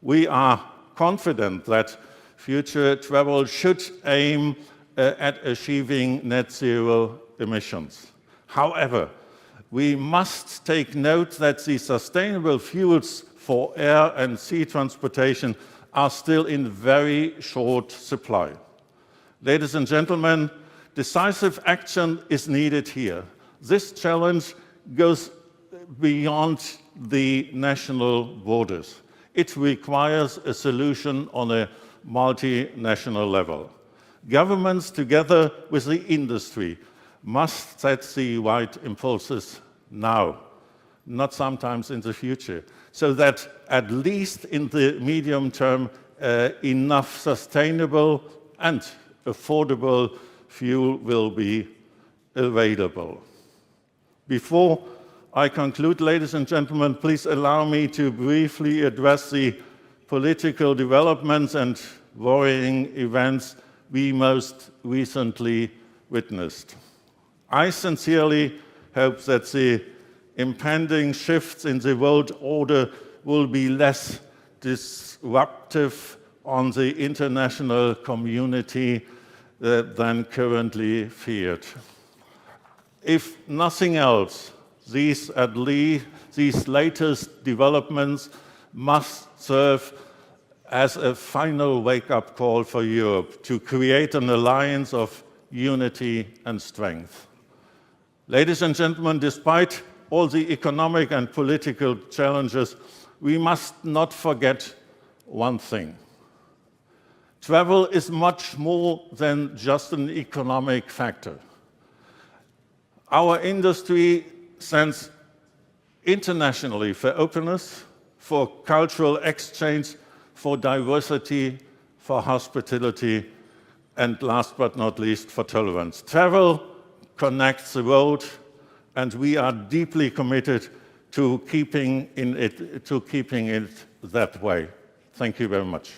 We are confident that future travel should aim at achieving net zero emissions. However, we must take note that the sustainable fuels for air and sea transportation are still in very short supply. Ladies and gentlemen, decisive action is needed here. This challenge goes beyond the national borders. It requires a solution on a multinational level. Governments, together with the industry, must set the right impulses now, not sometimes in the future, so that at least in the medium term, enough sustainable and affordable fuel will be available. Before I conclude, ladies and gentlemen, please allow me to briefly address the political developments and worrying events we most recently witnessed. I sincerely hope that the impending shifts in the world order will be less disruptive on the international community than currently feared. If nothing else, these latest developments must serve as a final wake-up call for Europe to create an alliance of unity and strength. Ladies and gentlemen, despite all the economic and political challenges, we must not forget one thing. Travel is much more than just an economic factor. Our industry stands internationally for openness, for cultural exchange, for diversity, for hospitality, and last but not least, for tolerance. Travel connects the world, and we are deeply committed to keeping it that way. Thank you very much.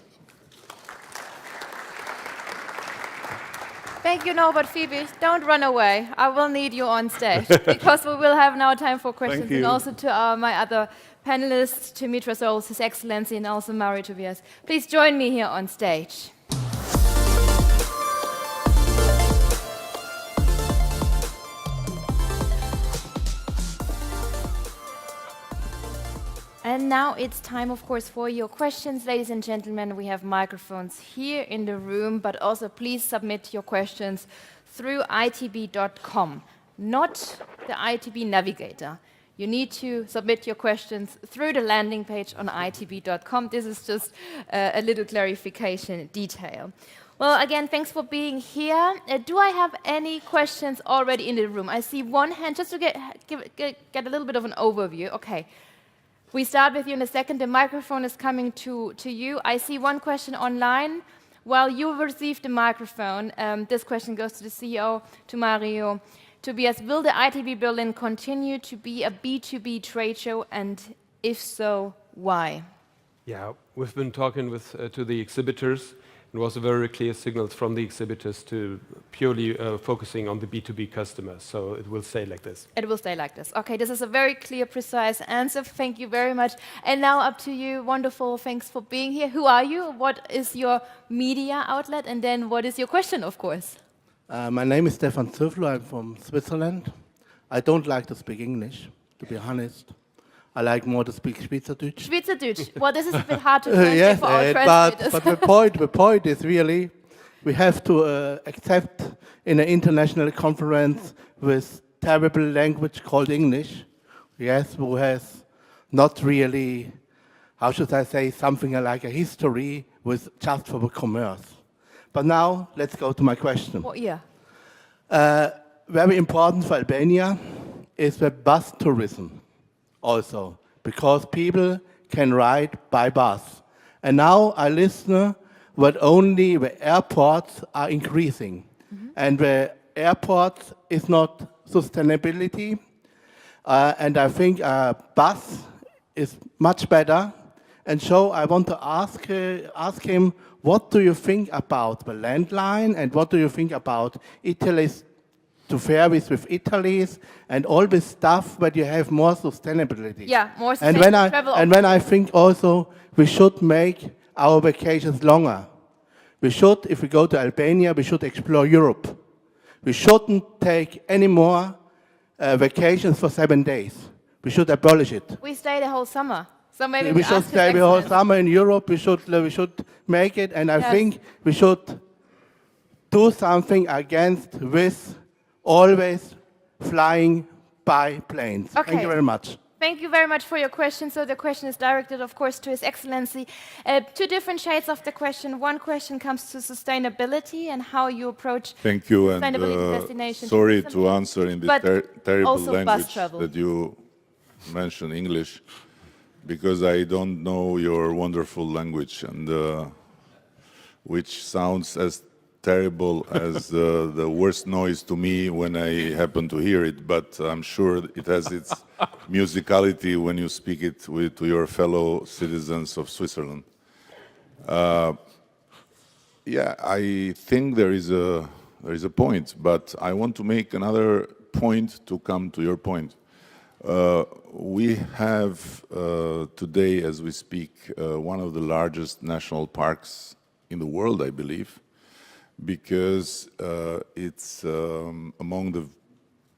Thank you, Norbert. Phoebe, don't run away. I will need you on stage because we will have now time for questions. And also to my other panelists, to Mitra Souls, His Excellency, and also Mario Tobias. Please join me here on stage. And now it's time, of course, for your questions. Ladies and gentlemen, we have microphones here in the room, but also please submit your questions through itb.com, not the ITB Navigator. You need to submit your questions through the landing page on itb.com. This is just a little clarification detail. Well, again, thanks for being here. Do I have any questions already in the room? I see one hand, just to get a little bit of an overview. Okay. We start with you in a second. The microphone is coming to you. I see one question online. While you receive the microphone, this question goes to the CEO, to Mario. Tobias, will the ITB Berlin continue to be a B2B trade show, and if so, why? Yeah, we've been talking to the exhibitors. It was a very clear signal from the exhibitors to purely focusing on the B2B customers. So it will stay like this. It will stay like this. Okay, this is a very clear, precise answer. Thank you very much. And now up to you. Wonderful. Thanks for being here. Who are you? What is your media outlet? And then what is your question, of course? My name is Stefan Zöflo. I'm from Switzerland. I don't like to speak English, to be honest. I like more to speak Schweizerdeutsch. Schweizerdeutsch. Well, this is a bit hard to translate Yes, for our translators. but the point is really, we have to accept in an international conference with terrible language called English, yes, who has not really, how should I say, something like a history with just for the commerce. But now, let's go to my question. Well, yeah. Very important for Albania is the bus tourism also, because people can ride by bus. And now I listen that only the airports are increasing. And the airport is not sustainability. And I think a bus is much better. And so I want to ask him, what do you think about the landline, and what do you think about Italy's to ferries with Italy's and all this stuff, but you have more sustainability. Yeah, more sustainable travel. And when I think also we should make our vacations longer. We should, if we go to Albania, we should explore Europe. We shouldn't take any more vacations for 7 days. We should abolish it. We stay the whole summer. So maybe we should ask stay His the whole Excellency. summer in Europe. We should make it, and I think we should do something against this always flying by planes. Okay. Thank you very much. Thank you very much for your question. So the question is directed, of course, to His Excellency. Two different shades of the question. One question comes to sustainability and how you approach Thank you, and sustainability destination sorry tourism. to answer in this But terrible also bus language travel. that you mentioned, English, because I don't know your wonderful language, and which sounds as terrible as the worst noise to me when I happen to hear it, but I'm sure it has its musicality when you speak it to your fellow citizens of Switzerland. Yeah, I think there is a point, but I want to make another point to come to your point. We have today, as we speak, one of the largest national parks in the world, I believe, because it's among the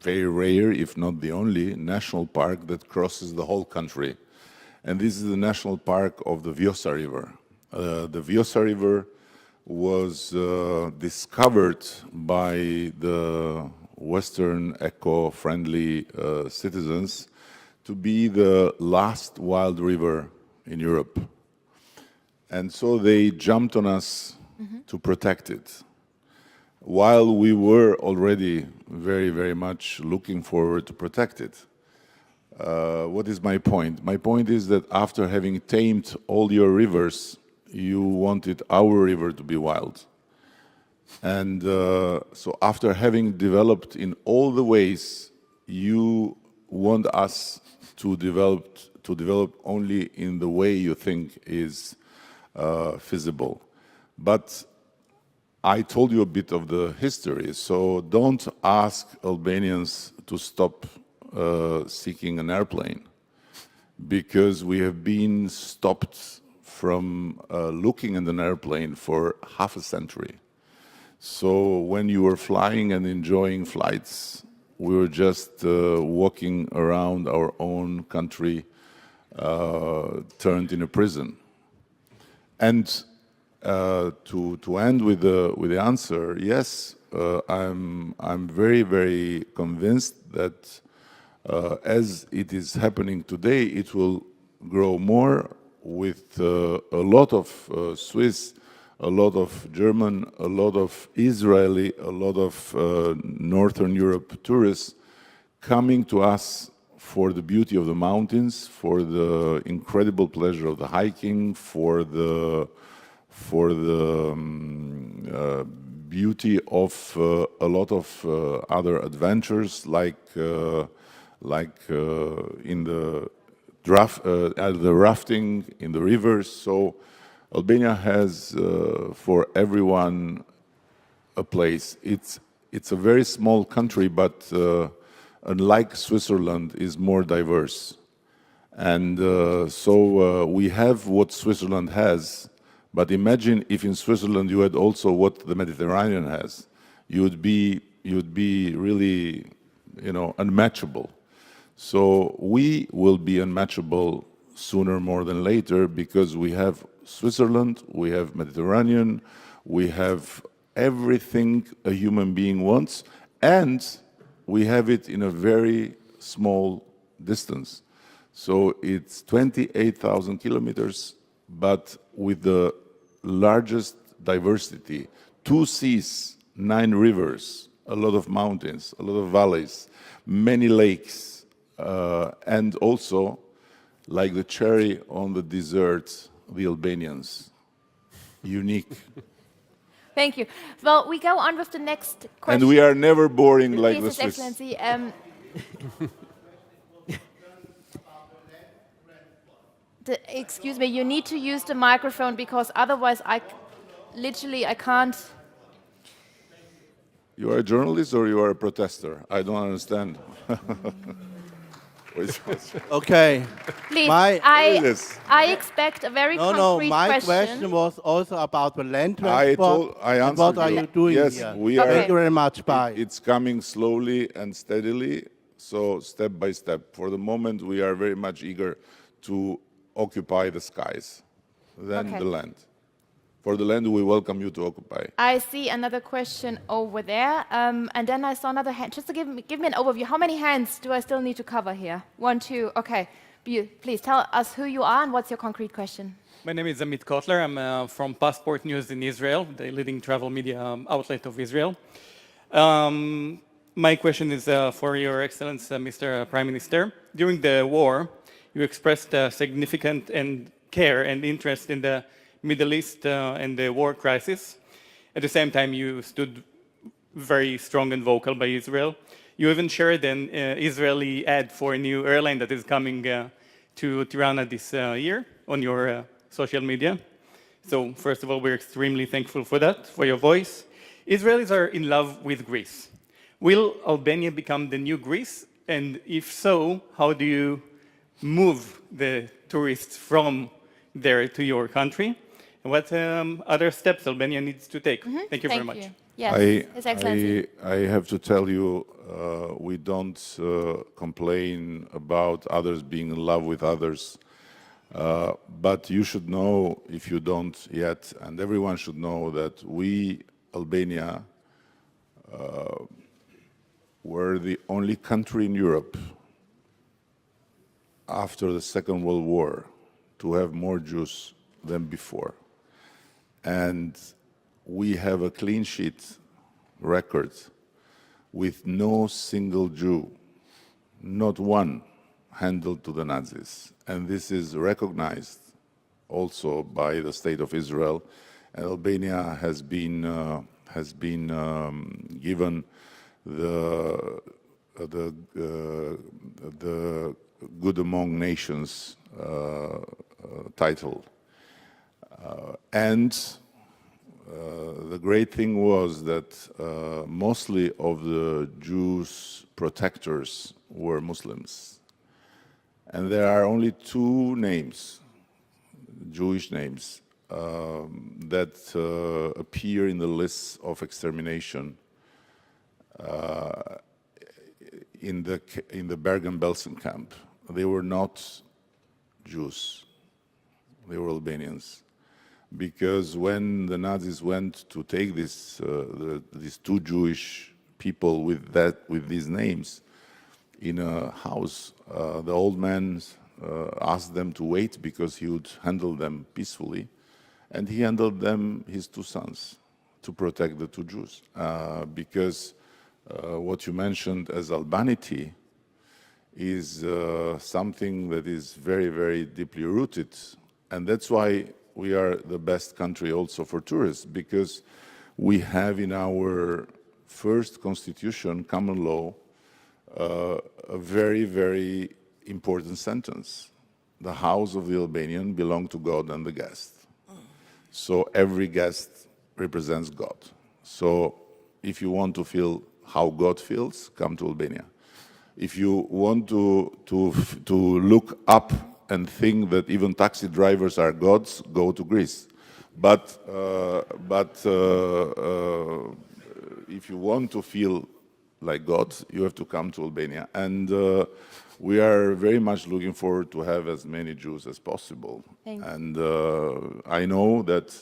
very rare, if not the only, national park that crosses the whole country. And this is the national park of the Vjosa River. The Vjosa River was discovered by the Western eco-friendly citizens to be the last wild river in Europe. And so they jumped on us to protect it, while we were already very, very much looking forward to protect it. What is my point? My point is that after having tamed all your rivers, you wanted our river to be wild. And so after having developed in all the ways, you want us to develop only in the way you think is feasible. But I told you a bit of the history, so don't ask Albanians to stop seeking an airplane, because we have been stopped from looking at an airplane for half a century. So when you were flying and enjoying flights, we were just walking around our own country, turned in a prison. And to end with the answer, yes, I'm very, very convinced that as it is happening today, it will grow more with a lot of Swiss, a lot of German, a lot of Israeli, a lot of Northern Europe tourists coming to us for the beauty of the mountains, for the incredible pleasure of the hiking, for the beauty of a lot of other adventures, like in the rafting in the rivers. So Albania has for everyone a place. It's a very small country, but unlike Switzerland, is more diverse. And so we have what Switzerland has, but imagine if in Switzerland you had also what the Mediterranean has. You'd be really, unmatchable. So we will be unmatchable sooner more than later because we have Switzerland, we have Mediterranean, we have everything a human being wants, and we have it in a very small distance. So it's 28,000 kilometers, but with the largest diversity, 2 seas, 9 rivers, a lot of mountains, a lot of valleys, many lakes, and also, like the cherry on the dessert, the Albanians, unique. Thank you. Well, we go on with the next question. And we are never boring like the Please, His Swiss. Excellency. Excuse me, you need to use the microphone because otherwise I can't. You are a journalist or you are a protester? I don't understand. Okay. Please, My- I expect a very concrete my question was also about the land transport. I and answered what are you doing yes, here? we Okay. Thank you very much. Bye. It's coming slowly and steadily, so step by step. For the moment, we are very much eager to occupy the skies, then Okay. the land. For the land, we welcome you to occupy. I see another question over there, and then I saw another hand. Just to give me an overview, how many hands do I still need to cover here? 1, 2, okay. Please tell us who you are and what's your concrete question. My name is Amit Kotler. I'm from Passport News in Israel, the leading travel media outlet of Israel. My question is for Your Excellency, Mr. Prime Minister. During the war, you expressed significant care and interest in the Middle East and the war crisis. At the same time, you stood very strong and vocal by Israel. You even shared an Israeli ad for a new airline that is coming to Tirana this year on your social media. So first of all, we're extremely thankful for that, for your voice. Israelis are in love with Greece. Will Albania become the new Greece? And if so, how do you move the tourists from there to your country? And what other steps Albania needs to take? Thank you very much. You. Yes, His Excellency. I have to tell you, we don't complain about others being in love with others. But you should know, if you don't yet, and everyone should know, that we, Albania, were the only country in Europe after the Second World War to have more Jews than before. And we have a clean sheet record with no single Jew, not one, handled to the Nazis. And this is recognized also by the State of Israel. And Albania has been given the Good Among Nations title. And the great thing was that mostly of the Jews' protectors were Muslims. And there are only 2 names, Jewish names, that appear in the lists of extermination in the Bergen-Belsen camp. They were not Jews, they were Albanians. Because when the Nazis went to take these 2 Jewish people with these names in a house, the old man asked them to wait because he would handle them peacefully, and he handled them, his 2 sons, to protect the 2 Jews. Because what you mentioned as Albanity is something that is very, very deeply rooted, and that's why we are the best country also for tourists, because we have in our first constitution, common law, a very, very important sentence. The house of the Albanian belongs to God and the guest. So every guest represents God. So if you want to feel how God feels, come to Albania. If you want to look up and think that even taxi drivers are gods, go to Greece. But if you want to feel like God, you have to come to Albania. And we are very much looking forward to have as many Jews as possible. Thanks. And I know that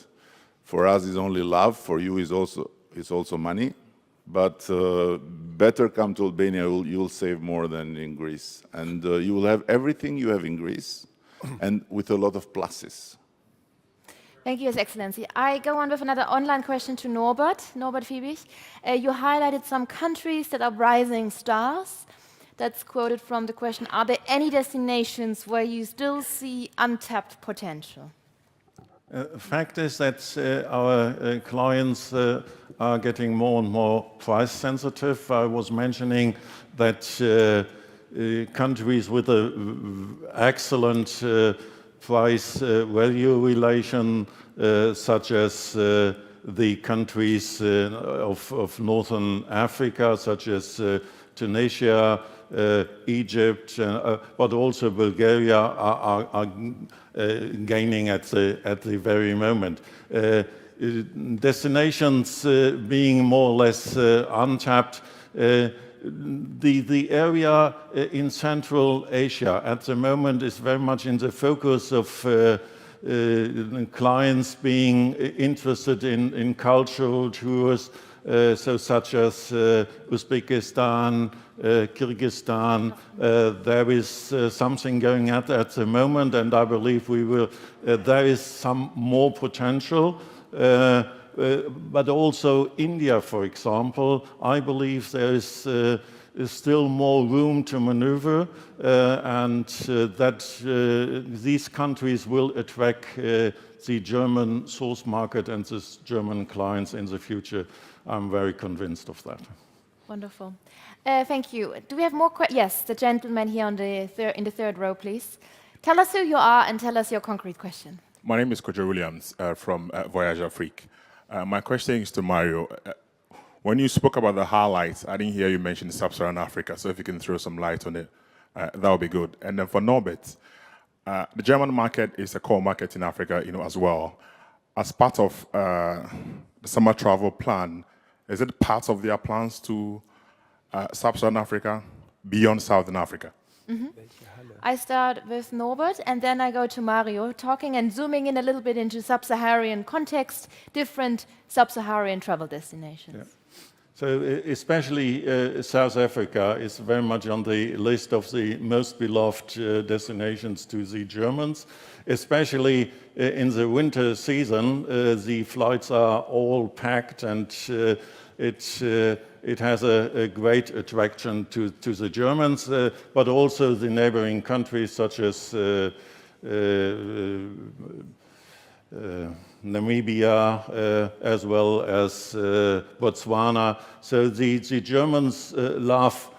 for us is only love, for you is also money. But better come to Albania, you'll save more than in Greece. And you will have everything you have in Greece, and with a lot of pluses. Thank you, His Excellency. I go on with another online question to Norbert Fiebig. You highlighted some countries that are rising stars. That's quoted from the question, are there any destinations where you still see untapped potential? The fact is that our clients are getting more and more price sensitive. I was mentioning that countries with an excellent price-value relation, such as the countries of Northern Africa, such as Tunisia, Egypt, but also Bulgaria are gaining at the very moment. Destinations being more or less untapped. The area in Central Asia at the moment is very much in the focus of clients being interested in cultural tours, so such as Uzbekistan, Kyrgyzstan. There is something going at the moment, and I believe there is some more potential. But also India, for example, I believe there is still more room to maneuver, and that these countries will attract the German source market and the German clients in the future. I'm very convinced of that. Wonderful. Thank you. Do we have more questions? Yes, the gentleman here on in the third row, please. Tell us who you are and tell us your concrete question. My name is Corry Williams from Voyage Afrique. My question is to Mario. When you spoke about the highlights, I didn't hear you mention Sub-Saharan Africa, so if you can throw some light on it, that would be good. And then for Norbert, the German market is a core market in Africa, as well. As part of the summer travel plan, is it part of their plans to Sub-Saharan Africa beyond Southern Africa? Mm-hmm. I start with Norbert and then I go to Mario, talking and zooming in a little bit into sub-Saharan context, different sub-Saharan travel destinations. Yeah. So especially South Africa is very much on the list of the most beloved destinations to the Germans, especially in the winter season. The flights are all packed and it has a great attraction to the Germans, but also the neighboring countries such as Namibia, as well as Botswana. So the Germans love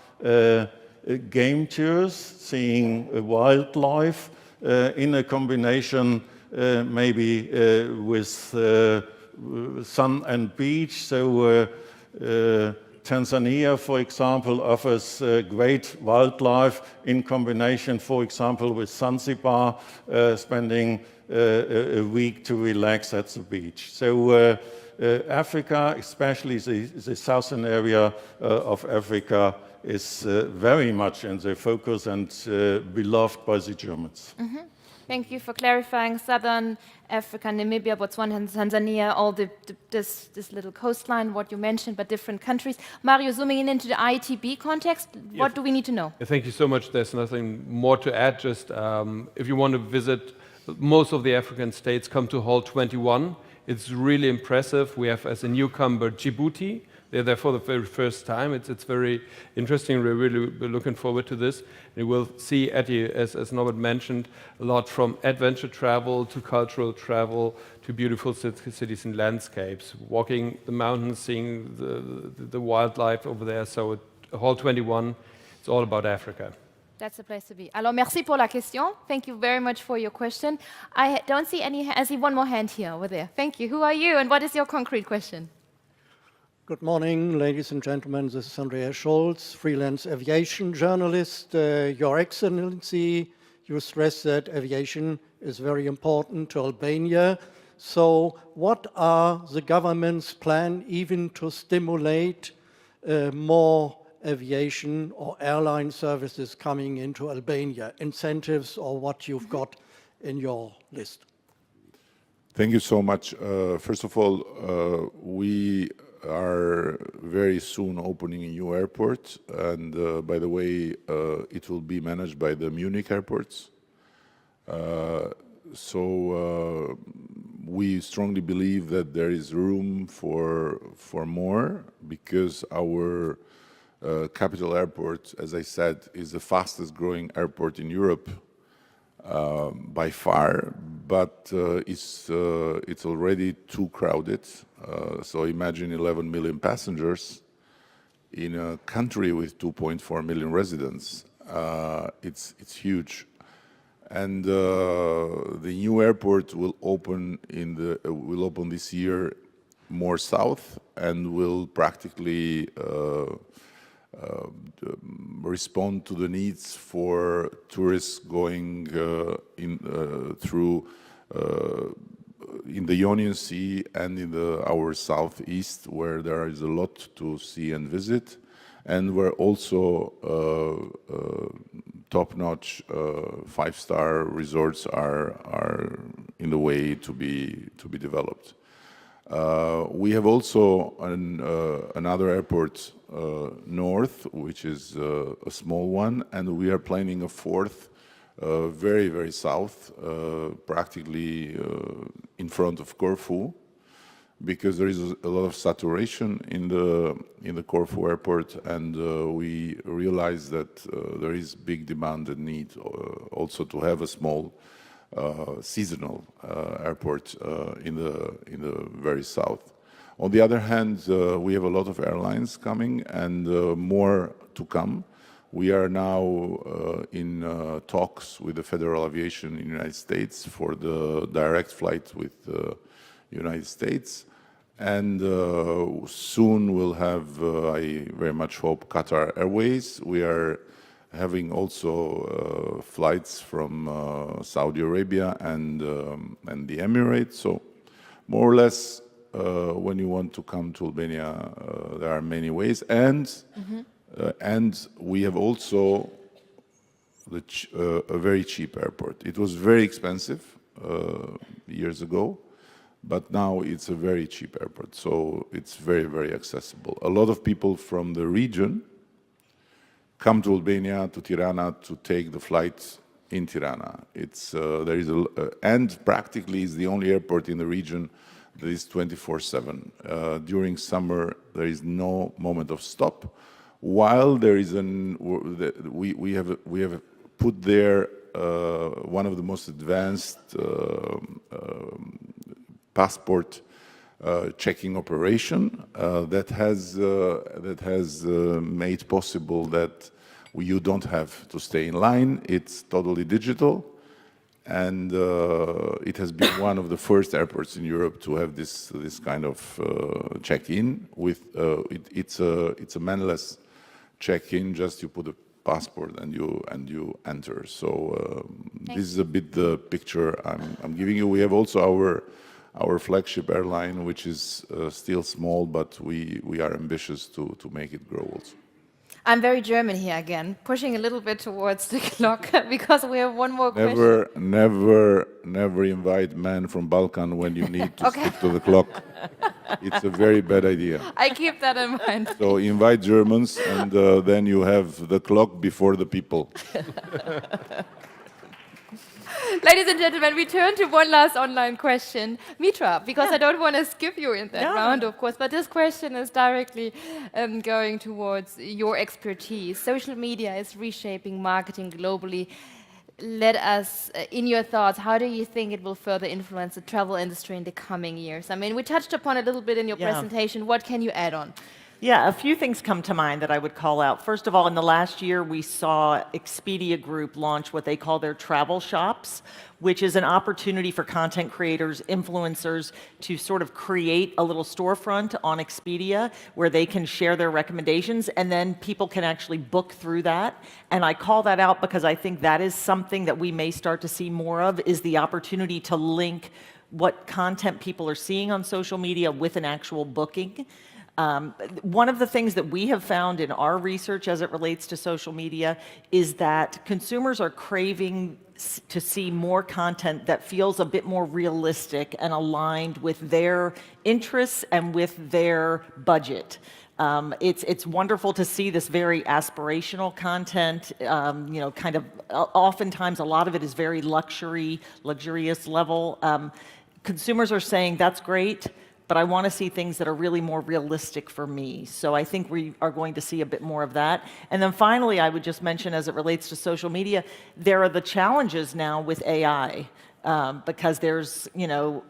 game tours, seeing wildlife in a combination maybe with sun and beach. So Tanzania, for example, offers great wildlife in combination, for example, with Zanzibar, spending a week to relax at the beach. So Africa, especially the southern area of Africa, is very much in the focus and beloved by the Germans. Mm-hmm. Thank you for clarifying Southern Africa, Namibia, Botswana, and Tanzania, all this little coastline, what you mentioned, but different countries. Mario, zooming in into the ITB context, what do we need to know? Thank you so much. There's nothing more to add. Just if you want to visit most of the African states, come to Hall 21. It's really impressive. We have, as a newcomer, Djibouti, They're there for the very first time. It's very interesting. We're looking forward to this. You will see, as Norbert mentioned, a lot from adventure travel to cultural travel to beautiful cities and landscapes, walking the mountains, seeing the wildlife over there. So Hall 21, it's all about Africa. That's the place to be. Alors, merci pour la question. Thank you very much for your question. I don't see any. I see one more hand here over there. Thank you. Who are you, and what is your concrete question? Good morning, ladies and gentlemen. This is Andreas Scholz, freelance aviation journalist. Your Excellency, you stress that aviation is very important to Albania. So what are the government's plan even to stimulate more aviation or airline services coming into Albania? Incentives or what you've got in your list? Thank you so much. First of all, we are very soon opening a new airport, and by the way, it will be managed by the Munich airports. So we strongly believe that there is room for more, because our capital airport, as I said, is the fastest growing airport in Europe by far, but it's already too crowded. So imagine 11 million passengers in a country with 2.4 million residents. It's huge. And the new airport will open this year more south, and will practically respond to the needs for tourists going through in the Ionian Sea and in our southeast, where there is a lot to see and visit, and where also top-notch five-star resorts are in the way to be developed. We have also another airport north, which is a small one, and we are planning a fourth, very, very south, practically in front of Corfu, because there is a lot of saturation in the Corfu airport, and we realize that there is big demand and need also to have a small seasonal airport in the very south. On the other hand, we have a lot of airlines coming, and more to come. We are now in talks with the Federal Aviation in the United States for the direct flight with the United States. And soon we'll have, I very much hope, Qatar Airways. We are having also flights from Saudi Arabia and the Emirates. So more or less, when you want to come to Albania, there are many ways. And we have also a very cheap airport. It was very expensive years ago, but now it's a very cheap airport. So it's very, very accessible. A lot of people from the region come to Albania, to Tirana, to take the flights in Tirana. And practically is the only airport in the region that is 24/7. During summer, there is no moment of stop. While there is we have put there one of the most advanced passport checking operation that has made possible that you don't have to stay in line. It's totally digital, and it has been one of the first airports in Europe to have this kind of check-in. With it's a manless check-in. Just you put a passport and you enter. So this is a bit the picture I'm giving you. We have also our flagship airline, which is still small, but we are ambitious to make it grow also. I'm very German here again, pushing a little bit towards the clock because we have one more question. Never invite men from Balkan when you need to stick to the clock. It's a very bad idea. I keep that in mind. So invite Germans, and then you have the clock before the people. Ladies and gentlemen, we turn to one last online question. Mitra, because I don't want to skip you in that round, of course, but this question is directly going towards your expertise. Social media is reshaping marketing globally. Let us, in your thoughts, how do you think it will further influence the travel industry in the coming years? I mean, we touched upon it a little bit in your presentation. What can you add on? Yeah, a few things come to mind that I would call out. First of all, in the last year, we saw Expedia Group launch what they call their travel shops, which is an opportunity for content creators, influencers, to sort of create a little storefront on Expedia where they can share their recommendations, and then people can actually book through that. And I call that out because I think that is something that we may start to see more of, is the opportunity to link what content people are seeing on social media with an actual booking. One of the things that we have found in our research as it relates to social media is that consumers are craving to see more content that feels a bit more realistic and aligned with their interests and with their budget. It's wonderful to see this very aspirational content, kind of oftentimes a lot of it is very luxurious level. Consumers are saying, that's great, but I want to see things that are really more realistic for me. So I think we are going to see a bit more of that. And then finally, I would just mention, as it relates to social media, there are the challenges now with AI, because there's,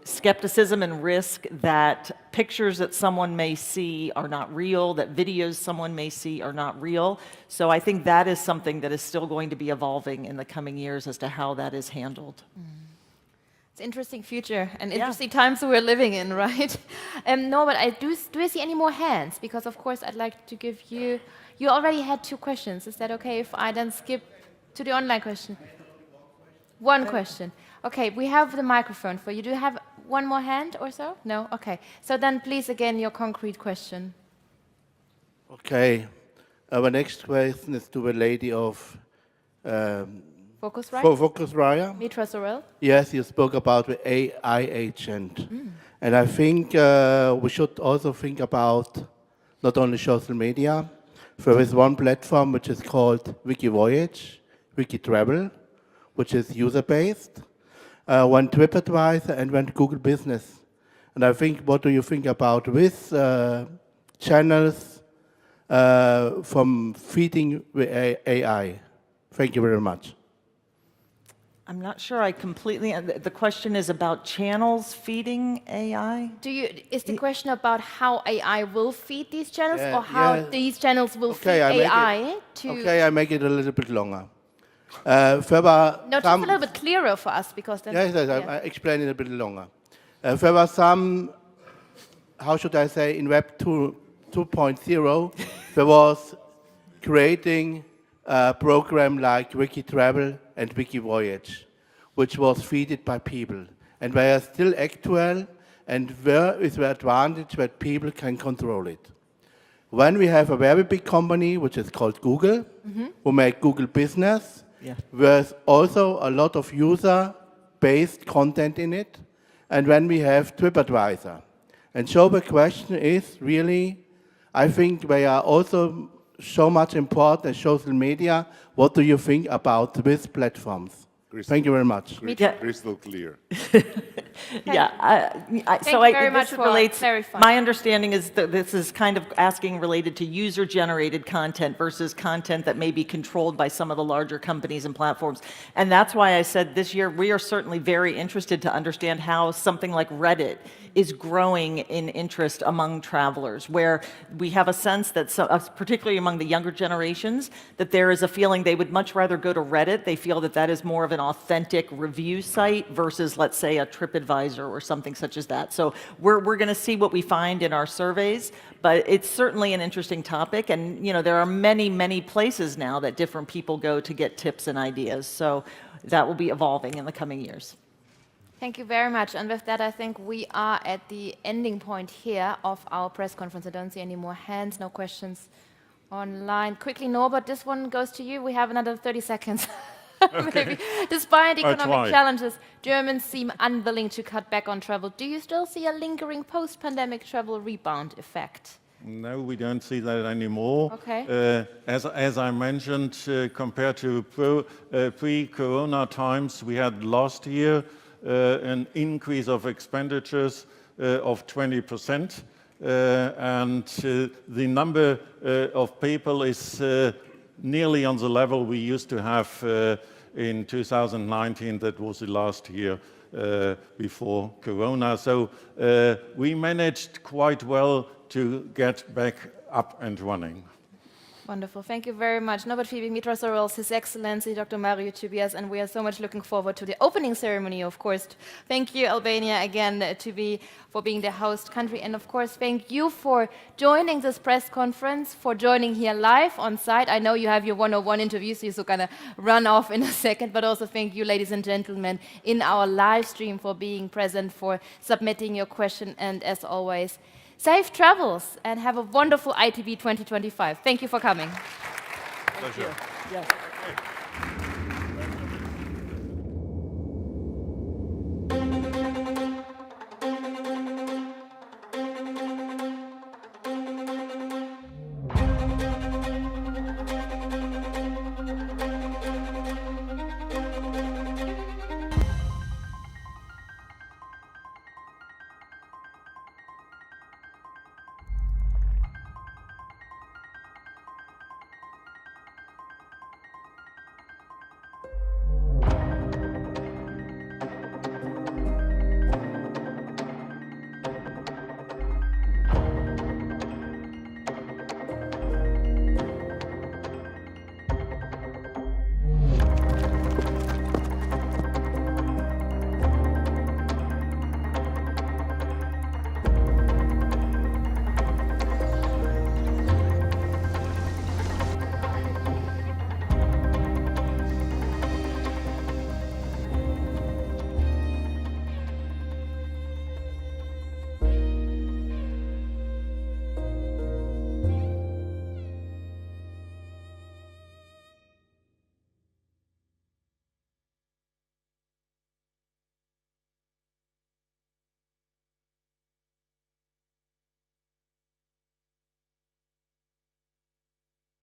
skepticism and risk that pictures that someone may see are not real, that videos someone may see are not real. So I think that is something that is still going to be evolving in the coming years as to how that is handled. It's an interesting future and interesting times we're living in, right? Norbert, do I see any more hands? Because, of course, I'd like to give you... You already had 2 questions. Is that okay if I then skip to the online question? One question. Okay, we have the microphone for you. Do you have one more hand or so? No? Okay. So then, please, again, your concrete question. Okay. Our next question is to a lady of... Focusrite? Mitra Sorel? Yes, you spoke about the AI agent. And I think we should also think about not only social media. There is one platform which is called WikiVoyage, WikiTravel, which is user-based, one TripAdvisor and one Google Business. And I think, what do you think about this channels from feeding with AI? Thank you very much. I'm not sure I completely... The question is about channels feeding AI? Is the question about how AI will feed these channels, or how these channels will feed AI to... Okay, I make it a little bit longer. Just a little bit clearer for us, because then... Yes, I explain it a bit longer. There were some, how should I say, in Web 2.0, there was creating a program like WikiTravel and WikiVoyage, which was fed by people. And they are still actual, and where is the advantage that people can control it? When we have a very big company, which is called Google, who make Google Business, there's also a lot of user-based content in it. And when we have TripAdvisor. And so the question is really, I think they are also so much important as social media. What do you think about these platforms? Thank you very much. Crystal clear. My understanding is that this is kind of asking related to user-generated content versus content that may be controlled by some of the larger companies and platforms. And that's why I said this year we are certainly very interested to understand how something like Reddit is growing in interest among travelers, where we have a sense that, particularly among the younger generations, that there is a feeling they would much rather go to Reddit. They feel that that is more of an authentic review site versus, let's say, a TripAdvisor or something such as that. So we're going to see what we find in our surveys, but it's certainly an interesting topic. And there are many, many places now that different people go to get tips and ideas. So that will be evolving in the coming years. Thank you very much. And with that, I think we are at the ending point here of our press conference. I don't see any more hands, no questions online. Quickly, Norbert, this one goes to you. We have another 30 seconds. Maybe. Despite economic challenges, Germans seem unwilling to cut back on travel. Do you still see a lingering post-pandemic travel rebound effect? No, we don't see that anymore. Okay. As I mentioned, compared to pre-corona times, we had last year an increase of expenditures of 20%. And the number of people is nearly on the level we used to have in 2019. That was the last year before Corona. So we managed quite well to get back up and running. Wonderful. Thank you very much. Norbert Fiebig, Mitra Sorrells, His Excellency Dr. Mario Tobias, and we are so much looking forward to the opening ceremony, of course. Thank you, Albania, again, for being the host country. And of course, thank you for joining this press conference, for joining here live on site. I know you have your 101 interviews, so you're going to run off in a second, but also thank you, ladies and gentlemen, in our live stream for being present, for submitting your question, and as always, safe travels and have a wonderful ITB 2025. Thank you for coming. Pleasure. Yeah.